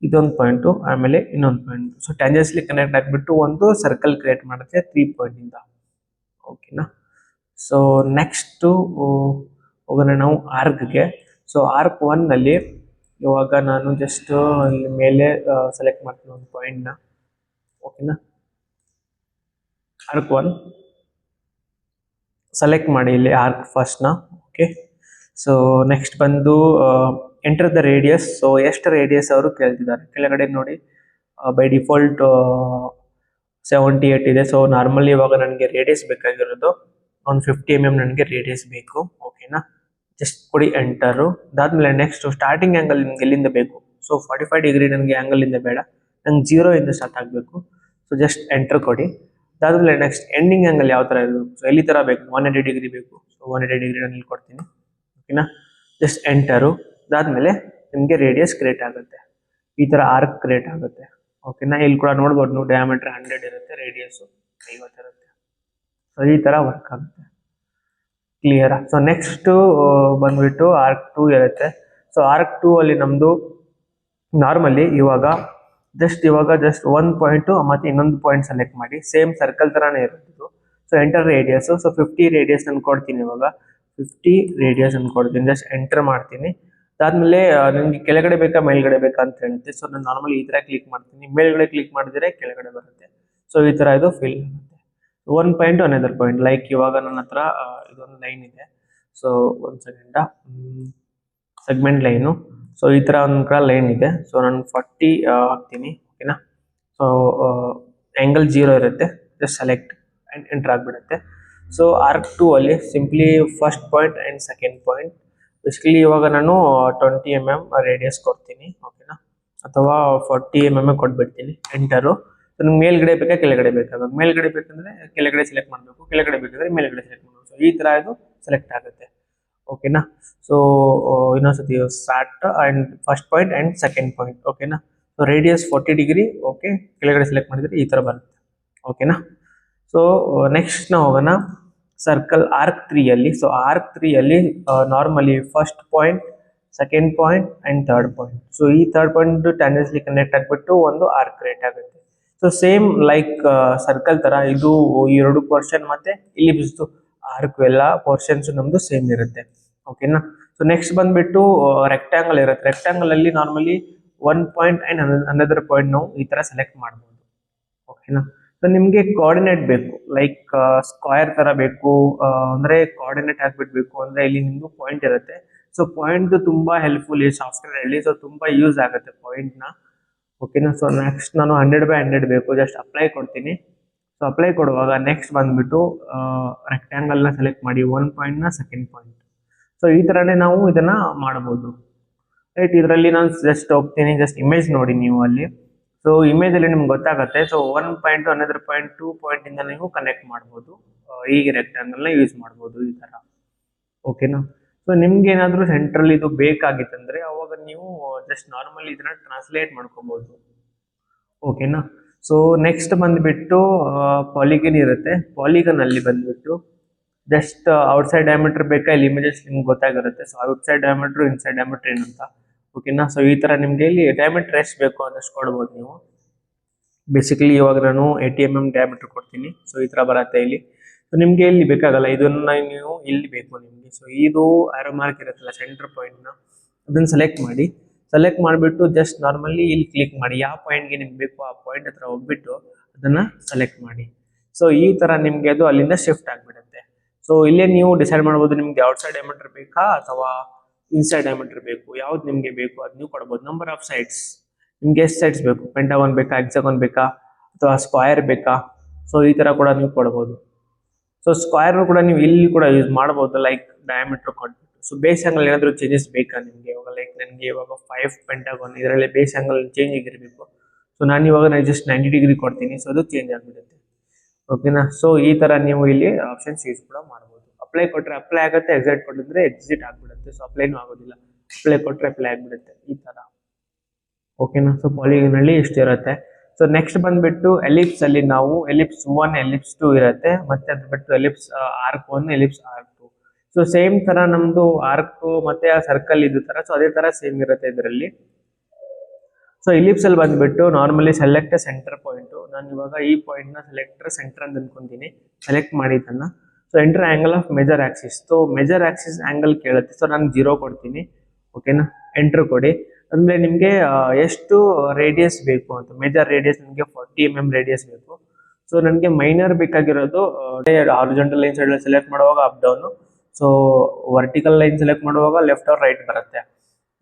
ಇದೊಂದು ಪಾಯಿಂಟು ಆಮೇಲೆ ಇನ್ನೊಂದು ಪಾಯಿಂಟ್. ಸೊ ಟ್ಯಾಂಜೆನ್ಸ್ಲಿ ಕನೆಕ್ಟ್ ಆಗಿಬಿಟ್ಟು ಒಂದು ಸರ್ಕಲ್ ಕ್ರಿಯೇಟ್ ಮಾಡುತ್ತೆ 3 ಪಾಯಿಂಟಿಂದ. ಓಕೆನಾ. ಸೊ ನೆಕ್ಸ್ಟು ಹೋಗೋಣ ನಾವು ಆರ್ಕ್ಗೆ. ಸೊ ಆರ್ಕ್ 1 ನಲ್ಲಿ ಇವಾಗ ನಾನು ಜಸ್ಟ್ ಇಲ್ಲಿ ಮೇಲೆ ಸೆಲೆಕ್ಟ್ ಮಾಡ್ತೀನಿ ಒಂದು ಪಾಯಿಂಟ್ನ. ಓಕೆನಾ. ಆರ್ಕ್ 1 ಸೆಲೆಕ್ಟ್ ಮಾಡಿ ಇಲ್ಲಿ ಆರ್ಕ್ ಫಸ್ಟ್ನ. ಓಕೆ. ಸೊ ನೆಕ್ಸ್ಟ್ ಬಂದು ಎಂಟರ್ ದ ರೇಡಿಯಸ್. ಸೊ ಎಷ್ಟು ರೇಡಿಯಸ್ ಅವರು ಕೇಳ್ತಿದ್ದಾರೆ ಕೆಳಗಡೆ ನೋಡಿ. ಬೈ ಡಿಫಾಲ್ಟ್ 78 ಇದೆ. ಸೊ ನಾರ್ಮಲಿ ಇವಾಗ ನನಗೆ ರೇಡಿಯಸ್ ಬೇಕಾಗಿರೋದು ಒಂದು 50 mm ನನಗೆ ರೇಡಿಯಸ್ ಬೇಕು. ಓಕೆನಾ. ಜಸ್ಟ್ ಕೊಡಿ ಎಂಟರು. ಅದಾದ್ಮೇಲೆ ನೆಕ್ಸ್ಟ್ ಸ್ಟಾರ್ಟಿಂಗ್ ಆ್ಯಂಗಲ್ ನಿಮ್ಗೆ ಎಲ್ಲಿಂದ ಬೇಕು. ಸೊ 45 ಡಿಗ್ರಿ ನನಗೆ ಆ್ಯಂಗಲಿಂದ ಬೇಡ, ನಂಗೆ 0 ಇಂದ ಸ್ಟಾರ್ಟ್ ಆಗಬೇಕು. ಸೊ ಜಸ್ಟ್ ಎಂಟರ್ ಕೊಡಿ. ಅದಾದ್ಮೇಲೆ ನೆಕ್ಸ್ಟ್ ಎಂಡಿಂಗ್ ಆ್ಯಂಗಲ್ ಯಾವ ಥರ ಇರಬೇಕು. ಸೊ ಎಲ್ಲಿ ಥರ ಬೇಕು, 180 ಡಿಗ್ರಿ ಬೇಕು. ಸೊ 180 ಡಿಗ್ರಿ ನಾನು ಇಲ್ಲಿ ಕೊಡ್ತೀನಿ. ಓಕೆನಾ. Just enter. ಅದಾದ್ಮೇಲೆ ನಿಮಗೆ ರೇಡಿಯಸ್ ಕ್ರಿಯೇಟ್ ಆಗುತ್ತೆ, ಈ ಥರ ಆರ್ಕ್ ಕ್ರಿಯೇಟ್ ಆಗುತ್ತೆ. ಓಕೆನಾ. ಇಲ್ಲಿ ಕೂಡ ನೋಡ್ಬೋದು ನೀವು, ಡಯಾಮೀಟರ್ 100 ಇರುತ್ತೆ, ರೇಡಿಯಸ್ಸು 50 ಇರುತ್ತೆ. ಸೊ ಈ ಥರ ವರ್ಕ್ ಆಗುತ್ತೆ. ಕ್ಲಿಯರಾ. ಸೊ ನೆಕ್ಸ್ಟು ಬಂದ್ಬಿಟ್ಟು ಆರ್ಕ್ 2 ಇರುತ್ತೆ. ಸೊ ಆರ್ಕ್ 2 ಅಲ್ಲಿ ನಮ್ಮದು ನಾರ್ಮಲಿ ಇವಾಗ ಜಸ್ಟ್ 1 ಪಾಯಿಂಟು ಮತ್ತು ಇನ್ನೊಂದು ಪಾಯಿಂಟ್ ಸೆಲೆಕ್ಟ್ ಮಾಡಿ. ಸೇಮ್ ಸರ್ಕಲ್ ಥರನೇ ಇರೋದು. So enter radius. So 50 radius ನಾನು ಕೊಡ್ತೀನಿ. ಇವಾಗ 50 ರೇಡಿಯಸ್ ನಾನು ಕೊಡ್ತೀನಿ, ಜಸ್ಟ್ ಎಂಟರ್ ಮಾಡ್ತೀನಿ. ಅದಾದ್ಮೇಲೆ ನನಗೆ ಕೆಳಗಡೆ ಬೇಕಾ ಮೇಲ್ಗಡೆ ಬೇಕಾ ಅಂತ ಹೇಳುತ್ತೆ. ಸೊ ನಾನು ನಾರ್ಮಲಿ ಈ ಥರ ಕ್ಲಿಕ್ ಮಾಡ್ತೀನಿ, ಮೇಲ್ಗಡೆ ಕ್ಲಿಕ್ ಮಾಡಿದ್ರೆ ಕೆಳಗಡೆ ಬರುತ್ತೆ. ಸೊ ಈ ಥರ ಇದು ಫಿಲ್ ಆಗುತ್ತೆ. 1 ಪಾಯಿಂಟ್ ಅನದರ್ ಪಾಯಿಂಟ್. ಲೈಕ್ ಇವಾಗ ನನ್ನ ಹತ್ರ ಇದೊಂದು ಲೈನ್ ಇದೆ. ಸೊ ಒಂದು ಸೆಗ್ಮೆಂಟ್ ಲೈನು. ಸೊ ಈ ಥರ ಒಂದು ಕಡೆ ಲೈನ್ ಇದೆ. ಸೊ ನಾನು 40 ಹಾಕ್ತೀನಿ. ಓಕೆನಾ. ಸೊ ಆ್ಯಂಗಲ್ 0 ಇರುತ್ತೆ, ಜಸ್ಟ್ ಸೆಲೆಕ್ಟ್ ಆ್ಯಂಡ್ ಎಂಟರ್ ಆಗಿಬಿಡುತ್ತೆ. ಸೊ ಆರ್ಕ್ 2 ಅಲ್ಲಿ simply first point and second point. Basically ಇವಾಗ ನಾನು 20 mm ರೇಡಿಯಸ್ ಕೊಡ್ತೀನಿ. ಓಕೆನಾ. ಅಥವಾ 40 mm ಕೊಟ್ಬಿಡ್ತೀನಿ. ಎಂಟರು. ಸೊ ನಿಮ್ಗೆ ಮೇಲ್ಗಡೆ ಬೇಕಾ ಕೆಳಗಡೆ ಬೇಕಾಗ, ಮೇಲ್ಗಡೆ ಬೇಕಂದ್ರೆ ಕೆಳಗಡೆ ಸೆಲೆಕ್ಟ್ ಮಾಡಬೇಕು, ಕೆಳಗಡೆ ಬೇಕಂದ್ರೆ ಮೇಲ್ಗಡೆ ಸೆಲೆಕ್ಟ್ ಮಾಡಬೇಕು. ಸೊ ಈ ಥರ ಇದು ಸೆಲೆಕ್ಟ್ ಆಗುತ್ತೆ. ಓಕೆನಾ. ಸೊ ಇನ್ನೊಂದ್ಸತಿ start and first point and second point. ಓಕೆನಾ. So radius 40 degree. ಓಕೆ. ಕೆಳಗಡೆ ಸೆಲೆಕ್ಟ್ ಮಾಡಿದರೆ ಈ ಥರ ಬರುತ್ತೆ. ಓಕೆನಾ. ಸೊ ನೆಕ್ಸ್ಟ್ ನಾವು ಹೋಗೋಣ ಸರ್ಕಲ್ ಆರ್ಕ್ 3 ಅಲ್ಲಿ. ಸೊ ಆರ್ಕ್ 3 ಅಲ್ಲಿ normally first point, second point and third point. So ಈ ಥರ್ಡ್ ಪಾಯಿಂಟ್ ಟ್ಯಾಂಜೆನ್ಸ್ಲಿ ಕನೆಕ್ಟ್ ಆಗಿಬಿಟ್ಟು ಒಂದು ಆರ್ಕ್ ಕ್ರಿಯೇಟ್ ಆಗುತ್ತೆ. ಸೊ ಸೇಮ್ ಲೈಕ್ ಸರ್ಕಲ್ ತರ ಇದು ಈ 2 ಪೋರ್ಷನ್ ಮತ್ತೆ ಇಲಿಪ್ಸ್ ಆರ್ಕ್ ಎಲ್ಲ ಪೋರ್ಷನ್ಸ್ ನಮ್ದು ಸೇಮ್ ಇರುತ್ತೆ. ಓಕೆನಾ. ಸೊ ನೆಕ್ಸ್ಟ್ ಬಂದ್ಬಿಟ್ಟು ರೆಕ್ಟಾಂಗಲ್ ಇರುತ್ತೆ. ರೆಕ್ಟಾಂಗಲ್ ಅಲ್ಲಿ normally 1 point and another point ನಾವು ಈ ತರ ಸೆಲೆಕ್ಟ್ ಮಾಡಬಹುದು. ಓಕೆನಾ. ಸೊ ನಿಮ್ಗೆ ಕೋಆರ್ಡಿನೇಟ್ ಬೇಕು, ಲೈಕ್ ಸ್ಕ್ವೇರ್ ತರ ಬೇಕು ಅಂದ್ರೆ ಕೋಆರ್ಡಿನೇಟ್ ಹಾಕ್ಬಿಡ್ಬೇಕು ಅಂದ್ರೆ ಇಲ್ಲಿ ನಿಮ್ದು ಪಾಯಿಂಟ್ ಇರುತ್ತೆ. ಸೊ ಪಾಯಿಂಟ್ ತುಂಬಾ ಹೆಲ್ಪ್ಫುಲ್ ಈ ಸಾಫ್ಟ್ವೇರ್ ಅಲ್ಲಿ. ಸೊ ತುಂಬಾ ಯೂಸ್ ಆಗುತ್ತೆ ಪಾಯಿಂಟ್ ನ. ಓಕೆನಾ. ಸೊ ನೆಕ್ಸ್ಟ್ ನಾನು 100/100 ಬೇಕು, ಜಸ್ಟ್ ಅಪ್ಲೈ ಕೊಡ್ತೀನಿ. ಸೊ ಅಪ್ಲೈ ಕೊಡುವಾಗ ನೆಕ್ಸ್ಟ್ ಬಂದ್ಬಿಟ್ಟು ರೆಕ್ಟಾಂಗಲ್ ನ ಸೆಲೆಕ್ಟ್ ಮಾಡಿ 1 ಪಾಯಿಂಟ್ ನ ಸೆಕೆಂಡ್ ಪಾಯಿಂಟ್. ಸೊ ಈ ತರನೇ ನಾವು ಇದನ್ನ ಮಾಡಬಹುದು. ರೈಟ್, ಇದರಲ್ಲಿ ನಾನು ಜಸ್ಟ್ ಹೋಗ್ತೀನಿ, ಜಸ್ಟ್ ಇಮೇಜ್ ನೋಡಿ ನೀವು ಅಲ್ಲಿ. ಸೊ ಇಮೇಜ್ ಅಲ್ಲಿ ನಿಮ್ಗೆ ಗೊತ್ತಾಗುತ್ತೆ. So 1 point another point 2 point ಇಂದ ನೀವು ಕನೆಕ್ಟ್ ಮಾಡಬಹುದು. ಈ ರೆಕ್ಟಾಂಗಲ್ ನ ಯೂಸ್ ಮಾಡಬಹುದು ಈ ತರ. ಓಕೆನಾ. ಸೊ ನಿಮ್ಗೆ ಏನಾದ್ರು ಸೆಂಟ್ರಲ್ ಇದು ಬೇಕಾಗಿತ್ತಂದ್ರೆ ಅವಾಗ ನೀವು ಜಸ್ಟ್ ನಾರ್ಮಲ್ ಇದನ್ನ ಟ್ರಾನ್ಸ್ಲೇಟ್ ಮಾಡ್ಕೋಬಹುದು. ಓಕೆನಾ. ಸೊ ನೆಕ್ಸ್ಟ್ ಬಂದ್ಬಿಟ್ಟು ಪಾಲಿಗನ್ ಇರುತ್ತೆ. ಪಾಲಿಗನ್ ಅಲ್ಲಿ ಬಂದ್ಬಿಟ್ಟು ಜಸ್ಟ್ ಔಟ್ಸೈಡ್ ಡಯಾಮೀಟರ್ ಬೇಕಾ, ಇಲ್ಲಿ ಇಮೇಜಸ್ ನಿಮ್ಗೆ ಗೊತ್ತಾಗಿರುತ್ತೆ. So outside diameter inside diameter ಏನಂತ. ಓಕೆನಾ. ಸೊ ಈ ತರ ನಿಮ್ಗೆ ಇಲ್ಲಿ ಡಯಾಮೀಟರ್ ಎಷ್ಟು ಬೇಕು ಅದಷ್ಟು ಕೊಡ್ಬೋದು ನೀವು. ಬೇಸಿಕಲಿ ಇವಾಗ ನಾನು 80 mm ಡಯಾಮೀಟರ್ ಕೊಡ್ತೀನಿ. ಸೊ ಈ ತರ ಬರುತ್ತೆ ಇಲ್ಲಿ. ಸೊ ನಿಮ್ಗೆ ಇಲ್ಲಿ ಬೇಕಾಗಲ್ಲ, ಇದನ್ನ ನೀವು ಇಲ್ಲಿ ಬೇಕು ನಿಮ್ಗೆ. ಸೊ ಇದು ಆರೋ ಮಾರ್ಕ್ ಇರುತ್ತಲ್ಲ ಸೆಂಟರ್ ಪಾಯಿಂಟ್ ನ, ಅದನ್ನ ಸೆಲೆಕ್ಟ್ ಮಾಡಿ. ಸೆಲೆಕ್ಟ್ ಮಾಡಿಬಿಟ್ಟು ಜಸ್ಟ್ ನಾರ್ಮಲಿ ಇಲ್ಲಿ ಕ್ಲಿಕ್ ಮಾಡಿ. ಯಾವ ಪಾಯಿಂಟ್ಗೆ ನಿಮ್ಗೆ ಬೇಕು ಆ ಪಾಯಿಂಟ್ ಹತ್ರ ಹೋಗ್ಬಿಟ್ಟು ಅದನ್ನ ಸೆಲೆಕ್ಟ್ ಮಾಡಿ. ಸೊ ಈ ತರ ನಿಮ್ಗೆ ಅದು ಅಲ್ಲಿಂದ ಶಿಫ್ಟ್ ಆಗ್ಬಿಡುತ್ತೆ. ಸೊ ಇಲ್ಲೇ ನೀವು ಡಿಸೈಡ್ ಮಾಡ್ಬೋದು ನಿಮ್ಗೆ ಔಟ್ಸೈಡ್ ಡಯಾಮೀಟರ್ ಬೇಕಾ ಅಥವಾ ಇನ್ಸೈಡ್ ಡಯಾಮೀಟರ್ ಬೇಕು, ಯಾವ್ದು ನಿಮ್ಗೆ ಬೇಕು ಅದು ನೀವು ಕೊಡ್ಬೋದು. ನಂಬರ್ ಆಫ್ ಸೈಡ್ಸ್, ನಿಮ್ಗೆ ಎಷ್ಟು ಸೈಡ್ಸ್ ಬೇಕು, ಪೆಂಟಾಗೋನ್ ಬೇಕಾ, ಹೆಕ್ಸಾಗೋನ್ ಬೇಕಾ ಅಥವಾ ಸ್ಕ್ವೇರ್ ಬೇಕಾ. ಸೊ ಈ ತರ ಕೂಡ ನೀವು ಕೊಡ್ಬೋದು. ಸೊ ಸ್ಕ್ವೇರ್ ಕೂಡ ನೀವು ಇಲ್ಲಿ ಕೂಡ ಯೂಸ್ ಮಾಡಬಹುದು, ಲೈಕ್ ಡಯಾಮೀಟರ್ ಕೊಟ್ಬಿಟ್ಟು. ಸೊ ಬೇಸ್ ಆಂಗಲ್ ಏನಾದ್ರು ಚೇಂಜಸ್ ಬೇಕಾ ನಿಮ್ಗೆ, ಇವಾಗ ಲೈಕ್ ನನಗೆ ಇವಾಗ 5 ಪೆಂಟಾಗೋನ್ ಇದರಲ್ಲಿ ಬೇಸ್ ಆಂಗಲ್ ಚೇಂಜ್ ಆಗಿರಬೇಕು. ಸೊ ನಾನು ಇವಾಗ ಜಸ್ಟ್ 90 ಡಿಗ್ರಿ ಕೊಡ್ತೀನಿ. ಸೊ ಅದು ಚೇಂಜ್ ಆಗ್ಬಿಡುತ್ತೆ. ಓಕೆನಾ. ಸೊ ಈ ತರ ನೀವು ಇಲ್ಲಿ ಆಪ್ಷನ್ಸ್ ಯೂಸ್ ಕೂಡ ಮಾಡಬಹುದು. ಅಪ್ಲೈ ಕೊಟ್ರೆ ಅಪ್ಲೈ ಆಗುತ್ತೆ, ಎಕ್ಸಿಟ್ ಕೊಟ್ಟಿದ್ರೆ ಎಕ್ಸಿಟ್ ಆಗ್ಬಿಡುತ್ತೆ. ಸೊ ಅಪ್ಲೈನೂ ಆಗೋದಿಲ್ಲ, ಅಪ್ಲೈ ಕೊಟ್ರೆ ಅಪ್ಲೈ ಆಗ್ಬಿಡುತ್ತೆ ಈ ತರ. ಓಕೆನಾ. ಸೊ ಪಾಲಿಗನ್ ಅಲ್ಲಿ ಇಷ್ಟು ಇರುತ್ತೆ. ಸೊ ನೆಕ್ಸ್ಟ್ ಬಂದ್ಬಿಟ್ಟು ಎಲಿಪ್ಸ್ ಅಲ್ಲಿ ನಾವು ಎಲಿಪ್ಸ್ 1 ಎಲಿಪ್ಸ್ 2 ಇರುತ್ತೆ, ಮತ್ತೆ ಅದ್ ಬಿಟ್ಟು ellipse arc 1 ellipse arc 2. So same ತರ ನಮ್ದು ಆರ್ಕ್ ಮತ್ತೆ ಆ ಸರ್ಕಲ್ ಇದು ತರ. ಸೊ ಅದೇ ತರ ಸೇಮ್ ಇರುತ್ತೆ ಇದರಲ್ಲಿ. ಸೊ ಎಲಿಪ್ಸ್ ಅಲ್ಲಿ ಬಂದ್ಬಿಟ್ಟು ನಾರ್ಮಲಿ ಸೆಲೆಕ್ಟ್ ಸೆಂಟರ್ ಪಾಯಿಂಟ್. ನಾನು ಇವಾಗ ಈ ಪಾಯಿಂಟ್ ನ ಸೆಲೆಕ್ಟರ್ ಸೆಂಟರ್ ಅಂತ ಅನ್ಕೊಂತೀನಿ. ಸೆಲೆಕ್ಟ್ ಮಾಡಿದ್ದನ್ನ. So enter angle of major axis. So major axis angle ಕೇಳುತ್ತೆ. ಸೊ ನಾನು 0 ಕೊಡ್ತೀನಿ. ಓಕೆನಾ. ಎಂಟರ್ ಕೊಡಿ. ಅಂದ್ರೆ ನಿಮ್ಗೆ ಎಷ್ಟು ರೇಡಿಯಸ್ ಬೇಕು ಅಂತ. ಮೇಜರ್ ರೇಡಿಯಸ್ ನಿಮಗೆ 40 mm ರೇಡಿಯಸ್ ಬೇಕು. ಸೊ ನನಗೆ ಮೈನರ್ ಬೇಕಾಗಿರೋದು ಹಾರಿಜಾಂಟಲ್ ಲೈನ್ ಸೆಲೆಕ್ಟ್ ಮಾಡುವಾಗ up down, so vertical line select ಮಾಡುವಾಗ ಲೆಫ್ಟ್ ಆರ್ ರೈಟ್ ಬರುತ್ತೆ.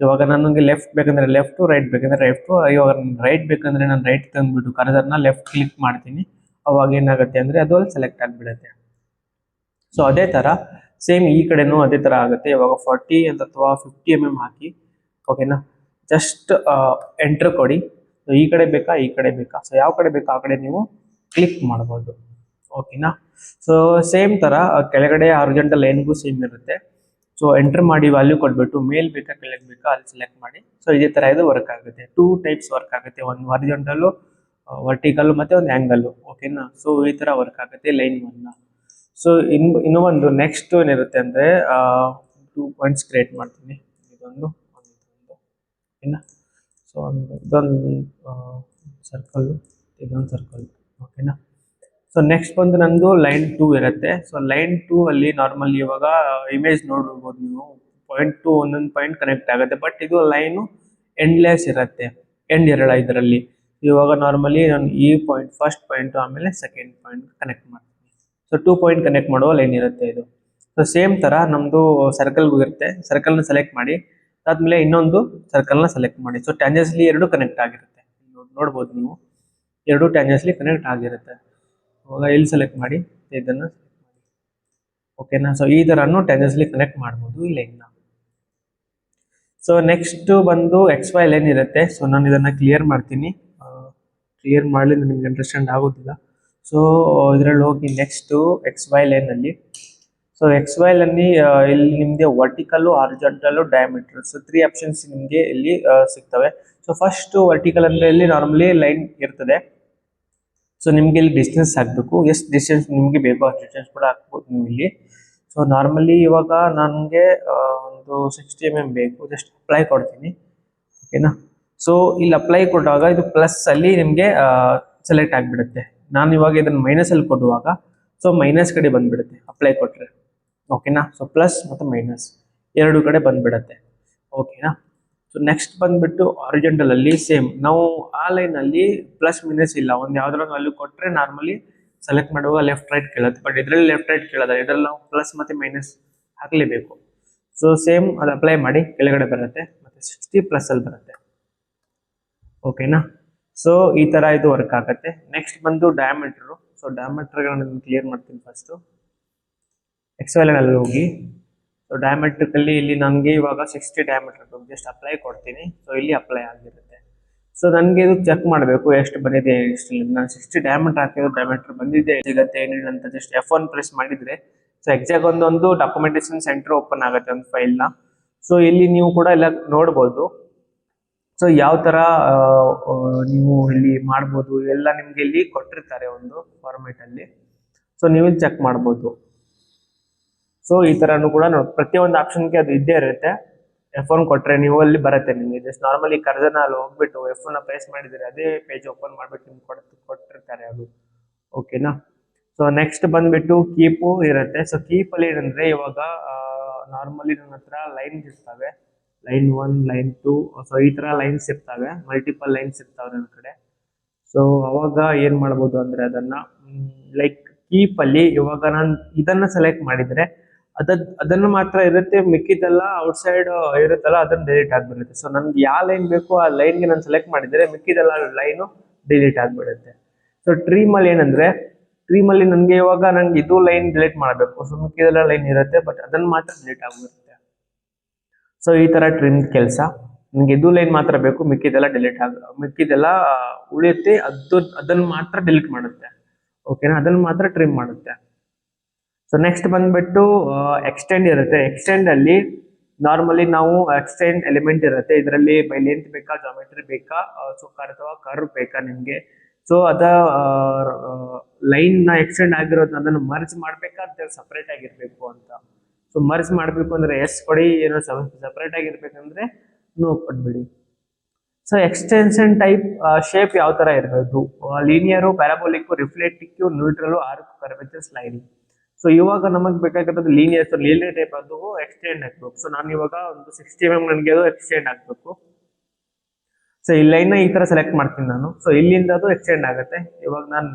ಇವಾಗ ನನಗೆ ಲೆಫ್ಟ್ ಬೇಕಂದ್ರೆ ಲೆಫ್ಟ್, ರೈಟ್ ಬೇಕಂದ್ರೆ ರೈಟ್. ಇವಾಗ ರೈಟ್ ಬೇಕಂದ್ರೆ ನಾನು ರೈಟ್ ತಂದ್ಬಿಟ್ಟು ಕರ್ಸರ್ನ ಲೆಫ್ಟ್ ಕ್ಲಿಕ್ ಮಾಡ್ತೀನಿ. ಅವಾಗ ಏನಾಗುತ್ತೆ ಅಂದ್ರೆ ಅದು ಅಲ್ಲಿ ಸೆಲೆಕ್ಟ್ ಆಗ್ಬಿಡುತ್ತೆ. ಸೊ ಅದೇ ತರ ಸೇಮ್ ಈ ಕಡೆನೂ ಅದೇ ತರ ಆಗುತ್ತೆ. ಇವಾಗ 40 ಅಥವಾ 50 mm ಹಾಕಿ. ಓಕೆನಾ. ಜಸ್ಟ್ ಎಂಟರ್ ಕೊಡಿ. ಸೊ ಈ ಕಡೆ ಬೇಕಾ ಈ ಕಡೆ ಬೇಕಾ, ಸೊ ಯಾವ ಕಡೆ ಬೇಕಾ ಆ ಕಡೆ ನೀವು ಕ್ಲಿಕ್ ಮಾಡಬಹುದು. ಓಕೆನಾ. ಸೊ ಸೇಮ್ ತರ ಕೆಳಗಡೆ ಹಾರಿಜಾಂಟಲ್ ಲೈನ್ಗೂ ಸೇಮ್ ಇರುತ್ತೆ. ಸೊ ಎಂಟರ್ ಮಾಡಿ ವ್ಯಾಲ್ಯೂ ಕೊಟ್ಬಿಟ್ಟು ಮೇಲ್ ಬೇಕಾ ಕೆಳಗೆ ಬೇಕಾ ಅಲ್ಲಿ ಸೆಲೆಕ್ಟ್ ಮಾಡಿ. ಸೊ ಇದೇ ತರ ಇದು ವರ್ಕ್ ಆಗುತ್ತೆ. 2 ಟೈಪ್ಸ್ ವರ್ಕ್ ಆಗುತ್ತೆ, ಒಂದು ಹಾರಿಜಾಂಟಲ್, ವರ್ಟಿಕಲ್ ಮತ್ತೆ ಒಂದು ಆಂಗಲ್. ಓಕೆನಾ. ಸೊ ಈ ತರ ವರ್ಕ್ ಆಗುತ್ತೆ ಲೈನ್ 1. ಸೊ ಇನ್ನೂ ಒಂದು ನೆಕ್ಸ್ಟ್ ಏನಿರುತ್ತೆ ಅಂದ್ರೆ 2 ಪಾಯಿಂಟ್ಸ್ ಕ್ರಿಯೇಟ್ ಮಾಡ್ತೀನಿ. ಇದೊಂದು ಓಕೆನಾ. ಸೊ ಇದೊಂದು ಸರ್ಕಲ್, ಇದೊಂದು ಸರ್ಕಲ್. ಓಕೆನಾ. ಸೊ ನೆಕ್ಸ್ಟ್ ಬಂದು ನಂದು ಲೈನ್ 2 ಇರುತ್ತೆ. ಸೊ ಲೈನ್ 2 ಅಲ್ಲಿ ನಾರ್ಮಲಿ ಇವಾಗ ಇಮೇಜ್ ನೋಡ್ಬೋದು ನೀವು. ಪಾಯಿಂಟ್ ಟು ಒಂದೊಂದು ಪಾಯಿಂಟ್ ಕನೆಕ್ಟ್ ಆಗುತ್ತೆ, ಬಟ್ ಇದು ಲೈನು ಎಂಡ್ಲೆಸ್ ಇರುತ್ತೆ, ಎಂಡ್ ಇರಲ್ಲ ಇದರಲ್ಲಿ. ಇವಾಗ ನಾರ್ಮಲಿ ನಾನು ಈ ಪಾಯಿಂಟ್ ಫಸ್ಟ್ ಪಾಯಿಂಟ್ ಆಮೇಲೆ ಸೆಕೆಂಡ್ ಪಾಯಿಂಟ್ ಕನೆಕ್ಟ್ ಮಾಡ್ತೀನಿ. ಸೊ 2 ಪಾಯಿಂಟ್ ಕನೆಕ್ಟ್ ಮಾಡುವ ಲೈನ್ ಇರುತ್ತೆ ಇದು. ಸೊ ಸೇಮ್ ತರ ನಮ್ದು ಸರ್ಕಲ್ಗೂ ಇರುತ್ತೆ. ಸರ್ಕಲ್ನ ಸೆಲೆಕ್ಟ್ ಮಾಡಿ, ಅದಾದ್ಮೇಲೆ ಇನ್ನೊಂದು ಸರ್ಕಲ್ನ ಸೆಲೆಕ್ಟ್ ಮಾಡಿ. ಸೊ ಟ್ಯಾಂಜೆನ್ಸ್ಲಿ 2 ಕನೆಕ್ಟ್ ಆಗಿರುತ್ತೆ, ನೋಡ್ಬೋದು ನೀವು. 2 ಟ್ಯಾಂಜೆನ್ಸ್ಲಿ ಕನೆಕ್ಟ್ ಆಗಿರುತ್ತೆ. ಇವಾಗ ಇಲ್ಲಿ ಸೆಲೆಕ್ಟ್ ಮಾಡಿ, ಇದನ್ನ ಓಕೆನಾ. ಸೊ ಈ ತರನು ಟ್ಯಾಂಜೆನ್ಸ್ಲಿ ಕನೆಕ್ಟ್ ಮಾಡ್ಬೋದು ಈ ಲೈನ್ನ. ಸೊ ನೆಕ್ಸ್ಟ್ ಬಂದು XY ಲೈನ್ ಇರುತ್ತೆ. ಸೊ ನಾನು ಇದನ್ನ ಕ್ಲಿಯರ್ ಮಾಡ್ತೀನಿ. ಕ್ಲಿಯರ್ ಮಾಡಲಿ ನಿಮ್ಗೆ ಅಂಡರ್ಸ್ಟ್ಯಾಂಡ್ ಆಗೋದಿಲ್ಲ. ಸೊ ಇದರಲ್ಲಿ ಹೋಗಿ ನೆಕ್ಸ್ಟ್ XY ಲೈನ್ ಅಲ್ಲಿ. ಸೊ XY ಅಲ್ಲಿ ಇಲ್ಲಿ ನಿಮಗೆ vertical, horizontal, diameter. So 3 options ನಿಮಗೆ ಇಲ್ಲಿ ಸಿಗ್ತವೆ. ಸೊ ಫಸ್ಟ್ ವರ್ಟಿಕಲ್ ಅಂದ್ರೆ ಇಲ್ಲಿ ನಾರ್ಮಲಿ ಲೈನ್ ಇರ್ತದೆ. ಸೊ ನಿಮ್ಗೆ ಇಲ್ಲಿ ಡಿಸ್ಟೆನ್ಸ್ ಹಾಕ್ಬೇಕು, ಎಷ್ಟು ಡಿಸ್ಟೆನ್ಸ್ ನಿಮ್ಗೆ ಬೇಕೋ ಅಷ್ಟು ಡಿಸ್ಟೆನ್ಸ್ ಕೂಡ ಹಾಕ್ಬೋದು ನೀವು ಇಲ್ಲಿ. ಸೊ ನಾರ್ಮಲಿ ಇವಾಗ ನನಗೆ ಒಂದು 60 mm ಬೇಕು, ಜಸ್ಟ್ ಅಪ್ಲೈ ಕೊಡ್ತೀನಿ. ಓಕೆನಾ. ಸೊ ಇಲ್ಲಿ ಅಪ್ಲೈ ಕೊಟ್ಟಾಗ ಇದು ಪ್ಲಸ್ ಅಲ್ಲಿ ನಿಮಗೆ ಸೆಲೆಕ್ಟ್ ಆಗಿಬಿಡುತ್ತೆ. ನಾನು ಇವಾಗ ಇದನ್ನು ಮೈನಸಲ್ಲಿ ಕೊಡುವಾಗ ಸೊ ಮೈನಸ್ ಕಡೆ ಬಂದ್ಬಿಡುತ್ತೆ ಅಪ್ಲೈ ಕೊಟ್ಟರೆ. ಓಕೆನಾ. ಸೊ ಪ್ಲಸ್ ಮತ್ತು ಮೈನಸ್ ಎರಡು ಕಡೆ ಬಂದ್ಬಿಡುತ್ತೆ. ಓಕೆನಾ. ಸೊ ನೆಕ್ಸ್ಟ್ ಬಂದ್ಬಿಟ್ಟು ಹಾರಿಜಾಂಟಲಲ್ಲಿ ಸೇಮ್ ನಾವು ಆ ಲೈನಲ್ಲಿ ಪ್ಲಸ್ ಮೈನಸ್ ಇಲ್ಲ, ಒಂದು ಯಾವ್ದಾರ ವ್ಯಾಲ್ಯೂ ಕೊಟ್ಟರೆ ನಾರ್ಮಲಿ ಸೆಲೆಕ್ಟ್ ಮಾಡುವಾಗ ಲೆಫ್ಟ್ ರೈಟ್ ಕೇಳುತ್ತೆ. ಬಟ್ ಇದರಲ್ಲಿ ಲೆಫ್ಟ್ ರೈಟ್ ಕೇಳೋದ, ಇದರಲ್ಲಿ ನಾವು ಪ್ಲಸ್ ಮತ್ತು ಮೈನಸ್ ಹಾಕಲೇಬೇಕು. ಸೊ ಸೇಮ್ ಅದು ಅಪ್ಲೈ ಮಾಡಿ ಕೆಳಗಡೆ ಬರುತ್ತೆ ಮತ್ತು 60 ಪ್ಲಸ್ಸಲ್ಲಿ ಬರುತ್ತೆ. ಓಕೆನಾ. ಸೊ ಈ ಥರ ಇದು ವರ್ಕ್ ಆಗುತ್ತೆ. ನೆಕ್ಸ್ಟ್ ಬಂದು ಡಯಾಮೀಟ್ರು. ಸೊ ಡಯಾಮೀಟ್ರ್ಗಳನ್ನ ಕ್ಲಿಯರ್ ಮಾಡ್ತೀನಿ ಫಸ್ಟು. ಎಕ್ಸ್ಎಲ್ನಲ್ಲಿ ಹೋಗಿ ಸೊ ಡಯಾಮೆಟ್ರಿಕಲ್ಲಿ ಇಲ್ಲಿ ನನಗೆ ಇವಾಗ 60 ಡಯಾಮೀಟರ್ ಜಸ್ಟ್ ಅಪ್ಲೈ ಕೊಡ್ತೀನಿ. ಸೊ ಇಲ್ಲಿ ಅಪ್ಲೈ ಆಗಿರುತ್ತೆ. ಸೊ ನನಗೆ ಇದು ಚೆಕ್ ಮಾಡಬೇಕು ಎಷ್ಟು ಬಂದಿದೆ ಎಷ್ಟಿಲ್ಲ. ನಾನು 60 ಡಯಾಮೀಟರ್ ಹಾಕಿರೋ ಡಯಾಮೀಟರ್ ಬಂದಿದೆ ಸಿಗುತ್ತೆ ಏನಿಲ್ಲ ಅಂತ ಜಸ್ಟ್ F1 ಪ್ರೆಸ್ ಮಾಡಿದರೆ ಸೊ ಎಕ್ಸಾಕ್ಟ್ ಒಂದು ಡಾಕ್ಯುಮೆಂಟೇಶನ್ ಸೆಂಟರ್ ಓಪನ್ ಆಗುತ್ತೆ ಒಂದು ಫೈಲ್ನ. ಸೊ ಇಲ್ಲಿ ನೀವು ಕೂಡ ಎಲ್ಲ ನೋಡ್ಬೋದು. ಸೊ ಯಾವ ಥರ ನೀವು ಇಲ್ಲಿ ಮಾಡ್ಬೋದು ಎಲ್ಲ ನಿಮ್ಗೆ ಇಲ್ಲಿ ಕೊಟ್ಟಿರ್ತಾರೆ ಒಂದು ಫಾರ್ಮೇಟಲ್ಲಿ. ಸೊ ನೀವು ಇಲ್ಲಿ ಚೆಕ್ ಮಾಡ್ಬೋದು. ಸೊ ಈ ಥರನೂ ಕೂಡ ಪ್ರತಿಯೊಂದು ಆಪ್ಷನ್ಗೆ ಅದು ಇದ್ದೇ ಇರುತ್ತೆ. F1 ಕೊಟ್ಟರೆ ನೀವು ಅಲ್ಲಿ ಬರುತ್ತೆ ನಿಮಗೆ. ಜಸ್ಟ್ ನಾರ್ಮಲಿ ಕರ್ಸರ್ನ ಅಲ್ಲಿ ಹೋಗ್ಬಿಟ್ಟು F1 ಪ್ರೆಸ್ ಮಾಡಿದರೆ ಅದೇ ಪೇಜ್ ಓಪನ್ ಮಾಡಿಬಿಟ್ಟು ನಿಮ್ಗೆ ಕೊಟ್ಟಿರ್ತಾರೆ ಅದು. ಓಕೆನಾ. ಸೊ ನೆಕ್ಸ್ಟ್ ಬಂದ್ಬಿಟ್ಟು ಕೀಪು ಇರುತ್ತೆ. ಸೊ ಕೀಪಲ್ಲಿ ಏನಂದರೆ ಇವಾಗ ನಾರ್ಮಲಿ ನನ್ನ ಹತ್ರ ಲೈನ್ಸ್ ಇರ್ತವೆ, ಲೈನ್ 1 ಲೈನ್ 2. ಸೊ ಈ ಥರ ಲೈನ್ಸ್ ಇರ್ತವೆ, ಮಲ್ಟಿಪಲ್ ಲೈನ್ಸ್ ಇರ್ತವೆ ನನ್ನ ಕಡೆ. ಸೊ ಅವಾಗ ಏನು ಮಾಡ್ಬೋದು ಅಂದರೆ ಅದನ್ನು ಲೈಕ್ ಕೀಪಲ್ಲಿ ಇವಾಗ ನಾನು ಇದನ್ನು ಸೆಲೆಕ್ಟ್ ಮಾಡಿದರೆ ಅದನ್ನು ಮಾತ್ರ ಇರುತ್ತೆ, ಮಿಕ್ಕಿದೆಲ್ಲ ಔಟ್ಸೈಡ್ ಇರುತ್ತಲ್ಲ ಅದನ್ನು ಡಿಲೀಟ್ ಆಗಿಬಿಡುತ್ತೆ. ಸೊ ನನಗೆ ಯಾವ ಲೈನ್ ಬೇಕು ಆ ಲೈನ್ಗೆ ನಾನು ಸೆಲೆಕ್ಟ್ ಮಾಡಿದರೆ ಮಿಕ್ಕಿದೆಲ್ಲ ಲೈನು ಡಿಲೀಟ್ ಆಗಿಬಿಡುತ್ತೆ. ಸೊ ಟ್ರೀಮಲ್ಲಿ ಏನಂದರೆ ಟ್ರೀಮಲ್ಲಿ ನನಗೆ ಇವಾಗ ನಂಗೆ ಇದು ಲೈನ್ ಡಿಲೀಟ್ ಮಾಡಬೇಕು. ಸೊ ಮಿಕ್ಕಿದೆಲ್ಲ ಲೈನ್ ಇರುತ್ತೆ ಬಟ್ ಅದನ್ನು ಮಾತ್ರ ಡಿಲೀಟ್ ಆಗಿಬಿಡುತ್ತೆ. ಸೊ ಈ ಥರ ಟ್ರಿಮ್ ಕೆಲಸ. ನನಗೆ ಇದು ಲೈನ್ ಮಾತ್ರ ಬೇಕು, ಮಿಕ್ಕಿದೆಲ್ಲ ಉಳಿಯುತ್ತೆ, ಅದನ್ನು ಮಾತ್ರ ಡಿಲೀಟ್ ಮಾಡುತ್ತೆ. ಓಕೆನಾ. ಅದನ್ನು ಮಾತ್ರ ಟ್ರಿಮ್ ಮಾಡುತ್ತೆ. ಸೊ ನೆಕ್ಸ್ಟ್ ಬಂದ್ಬಿಟ್ಟು ಎಕ್ಸ್ಟೆಂಡ್ ಇರುತ್ತೆ. ಎಕ್ಸ್ಟೆಂಡಲ್ಲಿ ನಾರ್ಮಲಿ ನಾವು ಎಕ್ಸ್ಟೆಂಡ್ ಎಲಿಮೆಂಟ್ ಇರುತ್ತೆ. ಇದರಲ್ಲಿ ಬೈ ಲೆಂತ್ ಬೇಕಾ, ಜಾಮೆಟ್ರಿ ಬೇಕಾ, ಸೊ ಅಥವಾ ಕರ್ವ್ ಬೇಕಾ ನಿಮಗೆ. ಸೊ ಅದ ಲೈನ್ನ ಎಕ್ಸ್ಟೆಂಡ್ ಆಗಿರೋದನ್ನ ಅದನ್ನು ಮರ್ಜ್ ಮಾಡಬೇಕಾ ಅಂತ ಸಪ್ರೇಟ್ ಆಗಿರಬೇಕು ಅಂತ. ಸೊ ಮರ್ಜ್ ಮಾಡಬೇಕು ಅಂದರೆ ಎಸ್ ಕೊಡಿ, ಏನೋ ಸಪ್ರೇಟ್ ಆಗಿರ್ಬೇಕಂದ್ರೆ ನೋ ಕೊಟ್ಬಿಡಿ. ಸೊ ಎಕ್ಸ್ಟೆನ್ಷನ್ ಟೈಪ್ ಶೇಪ್ ಯಾವ ಥರ ಇರಬೇಕು, ಲೀನಿಯರು, ಪ್ಯಾರಾಬೋಲಿಕ್ಕು, ರಿಫ್ಲೆಕ್ಟಿಕ್ಕು, ನ್ಯೂಟ್ರಲು, ಆರ್ಕ್, ಕರ್ವೇಚರ್, ಸ್ಲೈಡಿಂಗ್. ಸೊ ಇವಾಗ ನಮಗೆ ಬೇಕಾಗಿರೋದು ಲೀನಿಯರ್. ಸೊ ಲೀನಿಯರ್ ಟೈಪ್ ಅದು ಎಕ್ಸ್ಟೆಂಡ್ ಹಾಕ್ಬೇಕು. ಸೊ ನಾನು ಇವಾಗ ಒಂದು 60 mm ನನಗೆ ಅದು ಎಕ್ಸ್ಟೆಂಡ್ ಹಾಕಬೇಕು. ಸೊ ಈ ಲೈನ್ನ ಈ ಥರ ಸೆಲೆಕ್ಟ್ ಮಾಡ್ತೀನಿ ನಾನು. ಸೊ ಇಲ್ಲಿಂದ ಅದು ಎಕ್ಸ್ಟೆಂಡ್ ಆಗುತ್ತೆ. ಇವಾಗ ನಾನು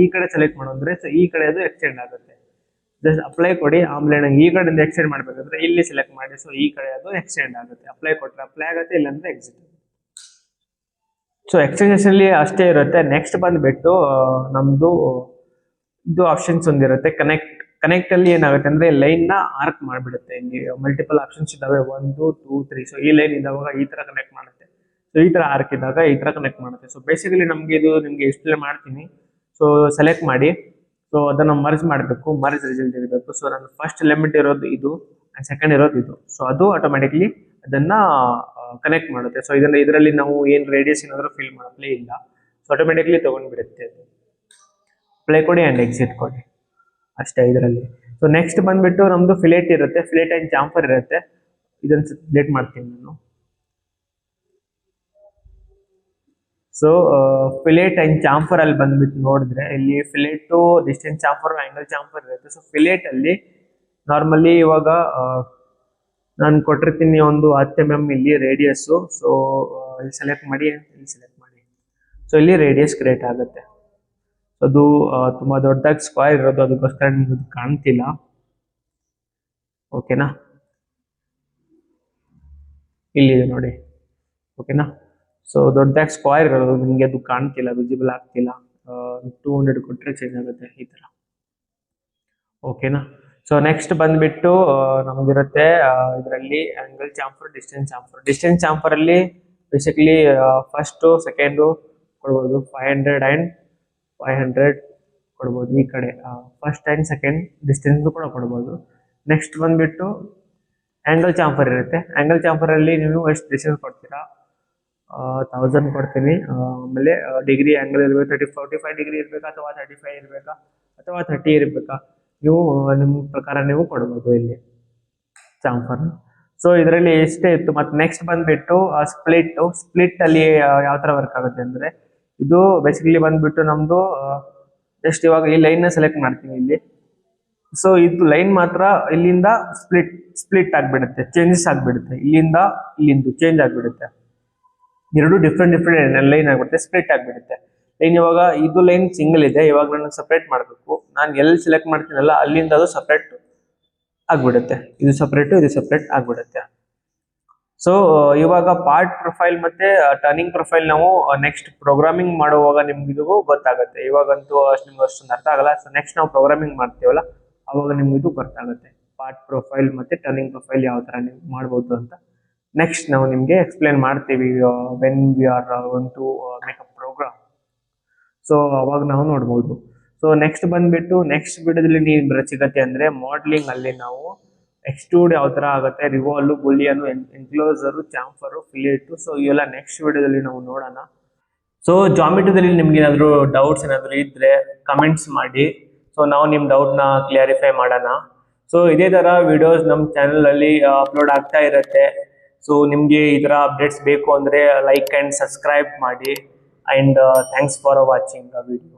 ಈ ಕಡೆ ಸೆಲೆಕ್ಟ್ ಮಾಡೋದ್ರೆ ಸೊ ಈ ಕಡೆ ಅದು ಎಕ್ಸ್ಟೆಂಡ್ ಆಗುತ್ತೆ. ಜಸ್ಟ್ ಅಪ್ಲೈ ಕೊಡಿ. ಆಮೇಲೆ ನಂಗೆ ಈ ಕಡೆಯಿಂದ ಎಕ್ಸ್ಟೆಂಡ್ ಮಾಡಬೇಕಂದ್ರೆ ಇಲ್ಲಿ ಸೆಲೆಕ್ಟ್ ಮಾಡಿ. ಸೊ ಈ ಕಡೆ ಅದು ಎಕ್ಸ್ಟೆಂಡ್ ಆಗುತ್ತೆ. ಅಪ್ಲೈ ಕೊಟ್ಟರೆ ಅಪ್ಲೈ ಆಗುತ್ತೆ, ಇಲ್ಲಾಂದ್ರೆ ಎಕ್ಸಿಟ್. ಸೊ ಎಕ್ಸ್ಟೆನ್ಷನ್ಲಿ ಅಷ್ಟೇ ಇರುತ್ತೆ. ನೆಕ್ಸ್ಟ್ ಬಂದುಬಿಟ್ಟು ನಮ್ಮದು ಇದು ಆಪ್ಷನ್ಸ್ ಒಂದಿರುತ್ತೆ ಕನೆಕ್ಟ್ ಅಲ್ಲಿ ಏನಾಗುತ್ತೆ ಅಂದ್ರೆ ಲೈನ್ ನ ಆರ್ಕ್ ಮಾಡಿಬಿಡುತ್ತೆ. ಇಲ್ಲಿ ಮಲ್ಟಿಪಲ್ ಆಪ್ಷನ್ಸ್ ಇದಾವೆ, 1 2 3. ಸೊ ಈ ಲೈನ್ ಇದ್ದಾಗ ಈ ತರ ಕನೆಕ್ಟ್ ಮಾಡುತ್ತೆ. ಸೊ ಈ ತರ ಆರ್ಕ್ ಇದ್ದಾಗ ಈ ತರ ಕನೆಕ್ಟ್ ಮಾಡುತ್ತೆ. ಸೊ ಬೇಸಿಕಲಿ ನಮ್ಗೆ ಇದು ನಿಮ್ಗೆ ಎಕ್ಸ್ಪ್ಲೇನ್ ಮಾಡ್ತೀನಿ. ಸೊ ಸೆಲೆಕ್ಟ್ ಮಾಡಿ. ಸೊ ಅದನ್ನ ಮರ್ಜ್ ಮಾಡಬೇಕು, ಮರ್ಜ್ ರಿಸಲ್ಟ್ ಇರಬೇಕು. ಸೊ ನನ್ನ ಫಸ್ಟ್ ಎಲಿಮೆಂಟ್ ಇರೋದು ಇದು ಅಂಡ್ ಸೆಕೆಂಡ್ ಇರೋದು ಇದು. ಸೊ ಅದು ಆಟೋಮೆಟಿಕ್ಲಿ ಅದನ್ನ ಕನೆಕ್ಟ್ ಮಾಡುತ್ತೆ. ಸೊ ಇದರಲ್ಲಿ ನಾವು ಏನು ರೇಡಿಯಸ್ ಏನಾದರೂ ಫಿಲ್ ಮಾಡಲೇ ಇಲ್ಲ. ಸೊ ಆಟೋಮೆಟಿಕ್ಲಿ ತಗೊಂಡ್ಬಿಡುತ್ತೆ ಅದು. ಪ್ಲೇ ಕೊಡಿ ಆ್ಯಂಡ್ ಎಕ್ಸಿಟ್ ಕೊಡಿ ಅಷ್ಟೇ ಇದರಲ್ಲಿ. ಸೊ ನೆಕ್ಸ್ಟ್ ಬಂದ್ಬಿಟ್ಟು ನಮ್ಮದು ಫಿಲೆಟ್ ಇರುತ್ತೆ, ಫಿಲೆಟ್ ಆ್ಯಂಡ್ ಚಾಂಫರ್ ಇರುತ್ತೆ. ಇದನ್ನು ಸಿಲೆಕ್ಟ್ ಮಾಡ್ತೀನಿ ನಾನು. ಸೊ ಫಿಲೆಟ್ ಆ್ಯಂಡ್ ಚಾಂಫರ್ ಅಲ್ಲಿ ಬಂದ್ಬಿಟ್ಟು ನೋಡಿದ್ರೆ ಇಲ್ಲಿ ಫಿಲೆಟು, ಡಿಸ್ಟೆನ್ಸ್ ಚಾಂಫರ್, ಆ್ಯಂಗಲ್ ಚಾಂಫರ್ ಇರುತ್ತೆ. ಸೊ ಫಿಲೆಟ್ ಅಲ್ಲಿ ನಾರ್ಮಲಿ ಇವಾಗ ನಾನು ಕೊಟ್ಟಿರ್ತೀನಿ ಒಂದು 10 mm ಇಲ್ಲಿ ರೇಡಿಯಸ್ಸು. ಸೊ ಇಲ್ಲಿ ಸೆಲೆಕ್ಟ್ ಮಾಡಿ, ಇಲ್ಲಿ ಸೆಲೆಕ್ಟ್ ಮಾಡಿ. ಸೊ ಇಲ್ಲಿ ರೇಡಿಯಸ್ ಕ್ರಿಯೇಟ್ ಆಗುತ್ತೆ. ಅದು ತುಂಬ ದೊಡ್ಡದಾಗಿ ಸ್ಕ್ವೇರ್ ಇರೋದು, ಅದಕ್ಕೋಸ್ಕರ ನಿಮ್ಗೆ ಕಾಣ್ತಿಲ್ಲ. ಓಕೆನಾ. ಇಲ್ಲಿದೆ ನೋಡಿ. ಓಕೆನಾ. ಸೊ ದೊಡ್ಡದಾಗಿ ಸ್ಕ್ವೇರ್ ಇರೋದು ನಿಮಗೆ ಅದು ಕಾಣ್ತಿಲ್ಲ, ವಿಸಿಬಲ್ ಆಗ್ತಿಲ್ಲ. 200 ಕೊಟ್ಟರೆ ಚೇಂಜ್ ಆಗುತ್ತೆ ಈ ಥರ. ಓಕೆನಾ. ಸೊ ನೆಕ್ಸ್ಟ್ ಬಂದ್ಬಿಟ್ಟು ನಮಗಿರುತ್ತೆ ಇದರಲ್ಲಿ ಆಂಗಲ್ ಚಾಂಫರ್, ಡಿಸ್ಟೆನ್ಸ್ ಚಾಂಫರಲ್ಲಿ ಬೇಸಿಕಲಿ ಫಸ್ಟು ಸೆಕೆಂಡು ಕೊಡ್ಬೋದು, 500 ಆ್ಯಂಡ್ 500 ಕೊಡ್ಬೋದು. ಈ ಕಡೆ ಫಸ್ಟ್ ಆ್ಯಂಡ್ ಸೆಕೆಂಡ್ ಡಿಸ್ಟೆನ್ಸ್ ಕೂಡ ಕೊಡ್ಬೋದು. ನೆಕ್ಸ್ಟ್ ಬಂದ್ಬಿಟ್ಟು ಆ್ಯಂಗಲ್ ಚಾಂಫರ್ ಇರುತ್ತೆ. ಆ್ಯಂಗಲ್ ಚಾಂಫರಲ್ಲಿ ನೀವು ಎಷ್ಟು ಡಿಸ್ಟೆನ್ಸ್ ಕೊಡ್ತೀರಾ, 1000 ಕೊಡ್ತೀನಿ. ಆಮೇಲೆ ಡಿಗ್ರಿ ಆ್ಯಂಗಲ್ ಇರಬೇಕು, 45 ಡಿಗ್ರಿ ಇರಬೇಕಾ ಅಥವಾ 35 ಇರಬೇಕಾ ಅಥವಾ 30 ಇರಬೇಕಾ, ನೀವು ನಿಮ್ಮ ಪ್ರಕಾರ ನೀವು ಕೊಡ್ಬೋದು ಇಲ್ಲಿ ಚಾಂಫರ್ನ. ಸೊ ಇದರಲ್ಲಿ ಎಷ್ಟೇ ಇತ್ತು. ಮತ್ತು ನೆಕ್ಸ್ಟ್ ಬಂದುಬಿಟ್ಟು ಸ್ಪ್ಲಿಟ್ ಅಲ್ಲಿ ಯಾವ ಥರ ವರ್ಕ್ ಆಗುತ್ತೆ ಅಂದರೆ ಇದು ಬೇಸಿಕಲಿ ಬಂದ್ಬಿಟ್ಟು ನಮ್ದು ಜಸ್ಟ್ ಇವಾಗ ಈ ಲೈನ್ ನ ಸೆಲೆಕ್ಟ್ ಮಾಡ್ತೀನಿ ಇಲ್ಲಿ. ಸೊ ಇದು ಲೈನ್ ಮಾತ್ರ ಇಲ್ಲಿಂದ ಸ್ಪ್ಲಿಟ್ ಆಗ್ಬಿಡುತ್ತೆ, ಚೇಂಜಸ್ ಆಗ್ಬಿಡುತ್ತೆ, ಇಲ್ಲಿಂದ ಚೇಂಜ್ ಆಗ್ಬಿಡುತ್ತೆ. ಎರಡು ಡಿಫ್ರೆಂಟ್ ಲೈನ್ ಆಗ್ಬಿಡುತ್ತೆ, ಸ್ಪ್ಲಿಟ್ ಆಗ್ಬಿಡುತ್ತೆ. ಲೈನ್ ಇವಾಗ ಇದು ಲೈನ್ ಸಿಂಗಲ್ ಇದೆ, ಇವಾಗ ನಾನು ಸಪ್ರೇಟ್ ಮಾಡಬೇಕು. ನಾನು ಎಲ್ಲಿ ಸೆಲೆಕ್ಟ್ ಮಾಡ್ತೀನಲ್ಲ ಅಲ್ಲಿಂದ ಅದು ಸಪ್ರೇಟ್ ಆಗ್ಬಿಡುತ್ತೆ, ಇದು ಸಪ್ರೇಟ್ ಆಗ್ಬಿಡುತ್ತೆ. ಸೊ ಇವಾಗ ಪಾರ್ಟ್ ಪ್ರೊಫೈಲ್ ಮತ್ತೆ ಟರ್ನಿಂಗ್ ಪ್ರೊಫೈಲ್ ನಾವು ನೆಕ್ಸ್ಟ್ ಪ್ರೋಗ್ರಾಮಿಂಗ್ ಮಾಡುವಾಗ ನಿಮ್ಗೆ ಇದು ಗೊತ್ತಾಗುತ್ತೆ. ಇವಾಗಂತೂ ನಿಮ್ಗೆ ಅಷ್ಟೊಂದು ಅರ್ಥ ಆಗಲ್ಲ. ಸೊ ನೆಕ್ಸ್ಟ್ ನಾವು ಪ್ರೋಗ್ರಾಮಿಂಗ್ ಮಾಡ್ತೀವಲ್ಲ ಅವಾಗ ನಿಮ್ಗೆ ಇದು ಗೊತ್ತಾಗುತ್ತೆ, ಪಾರ್ಟ್ ಪ್ರೊಫೈಲ್ ಮತ್ತೆ ಟರ್ನಿಂಗ್ ಪ್ರೊಫೈಲ್ ಯಾವ ತರ ನೀವು ಮಾಡ್ಬೋದು ಅಂತ. ನೆಕ್ಸ್ಟ್ ನಾವು ನಿಮ್ಗೆ ಎಕ್ಸ್ಪ್ಲೇನ್ ಮಾಡ್ತೀವಿ when we are going to make a program. So ಅವಾಗ ನಾವು ನೋಡ್ಬೋದು. ಸೊ ನೆಕ್ಸ್ಟ್ ಬಂದ್ಬಿಟ್ಟು ನೆಕ್ಸ್ಟ್ ವಿಡಿಯೋದಲ್ಲಿ ನೀವು ಸಿಗತ್ತೆ ಅಂದ್ರೆ ಮಾಡಲಿಂಗ್ ಅಲ್ಲಿ ನಾವು ಎಕ್ಸ್ಟ್ರೂಡ್ ಯಾವ ತರ ಆಗುತ್ತೆ, revolve, Boolean, enclosure, chamfer, fillet. So ಇವೆಲ್ಲ ನೆಕ್ಸ್ಟ್ ವಿಡಿಯೋದಲ್ಲಿ ನಾವು ನೋಡೋಣ. ಸೊ ಜಾಮಿಟ್ರಿದಲ್ಲಿ ನಿಮ್ಗೆ ಏನಾದ್ರು ಡೌಟ್ಸ್ ಏನಾದ್ರು ಇದ್ರೆ ಕಮೆಂಟ್ಸ್ ಮಾಡಿ. ಸೊ ನಾವು ನಿಮ್ ಡೌಟ್ ನ ಕ್ಲಿಯರಿಫೈ ಮಾಡೋಣ. ಸೊ ಇದೇ ತರ ವಿಡಿಯೋಸ್ ನಮ್ಮ ಚಾನೆಲ್ ಅಲ್ಲಿ ಅಪ್ಲೋಡ್ ಆಗ್ತಾ ಇರುತ್ತೆ. ಸೊ ನಿಮ್ಗೆ ಈ ತರ ಅಪ್ಡೇಟ್ಸ್ ಬೇಕು ಅಂದ್ರೆ ಲೈಕ್ ಅಂಡ್ ಸಬ್ಸ್ಕ್ರೈಬ್ ಮಾಡಿ. And thanks for watching the video.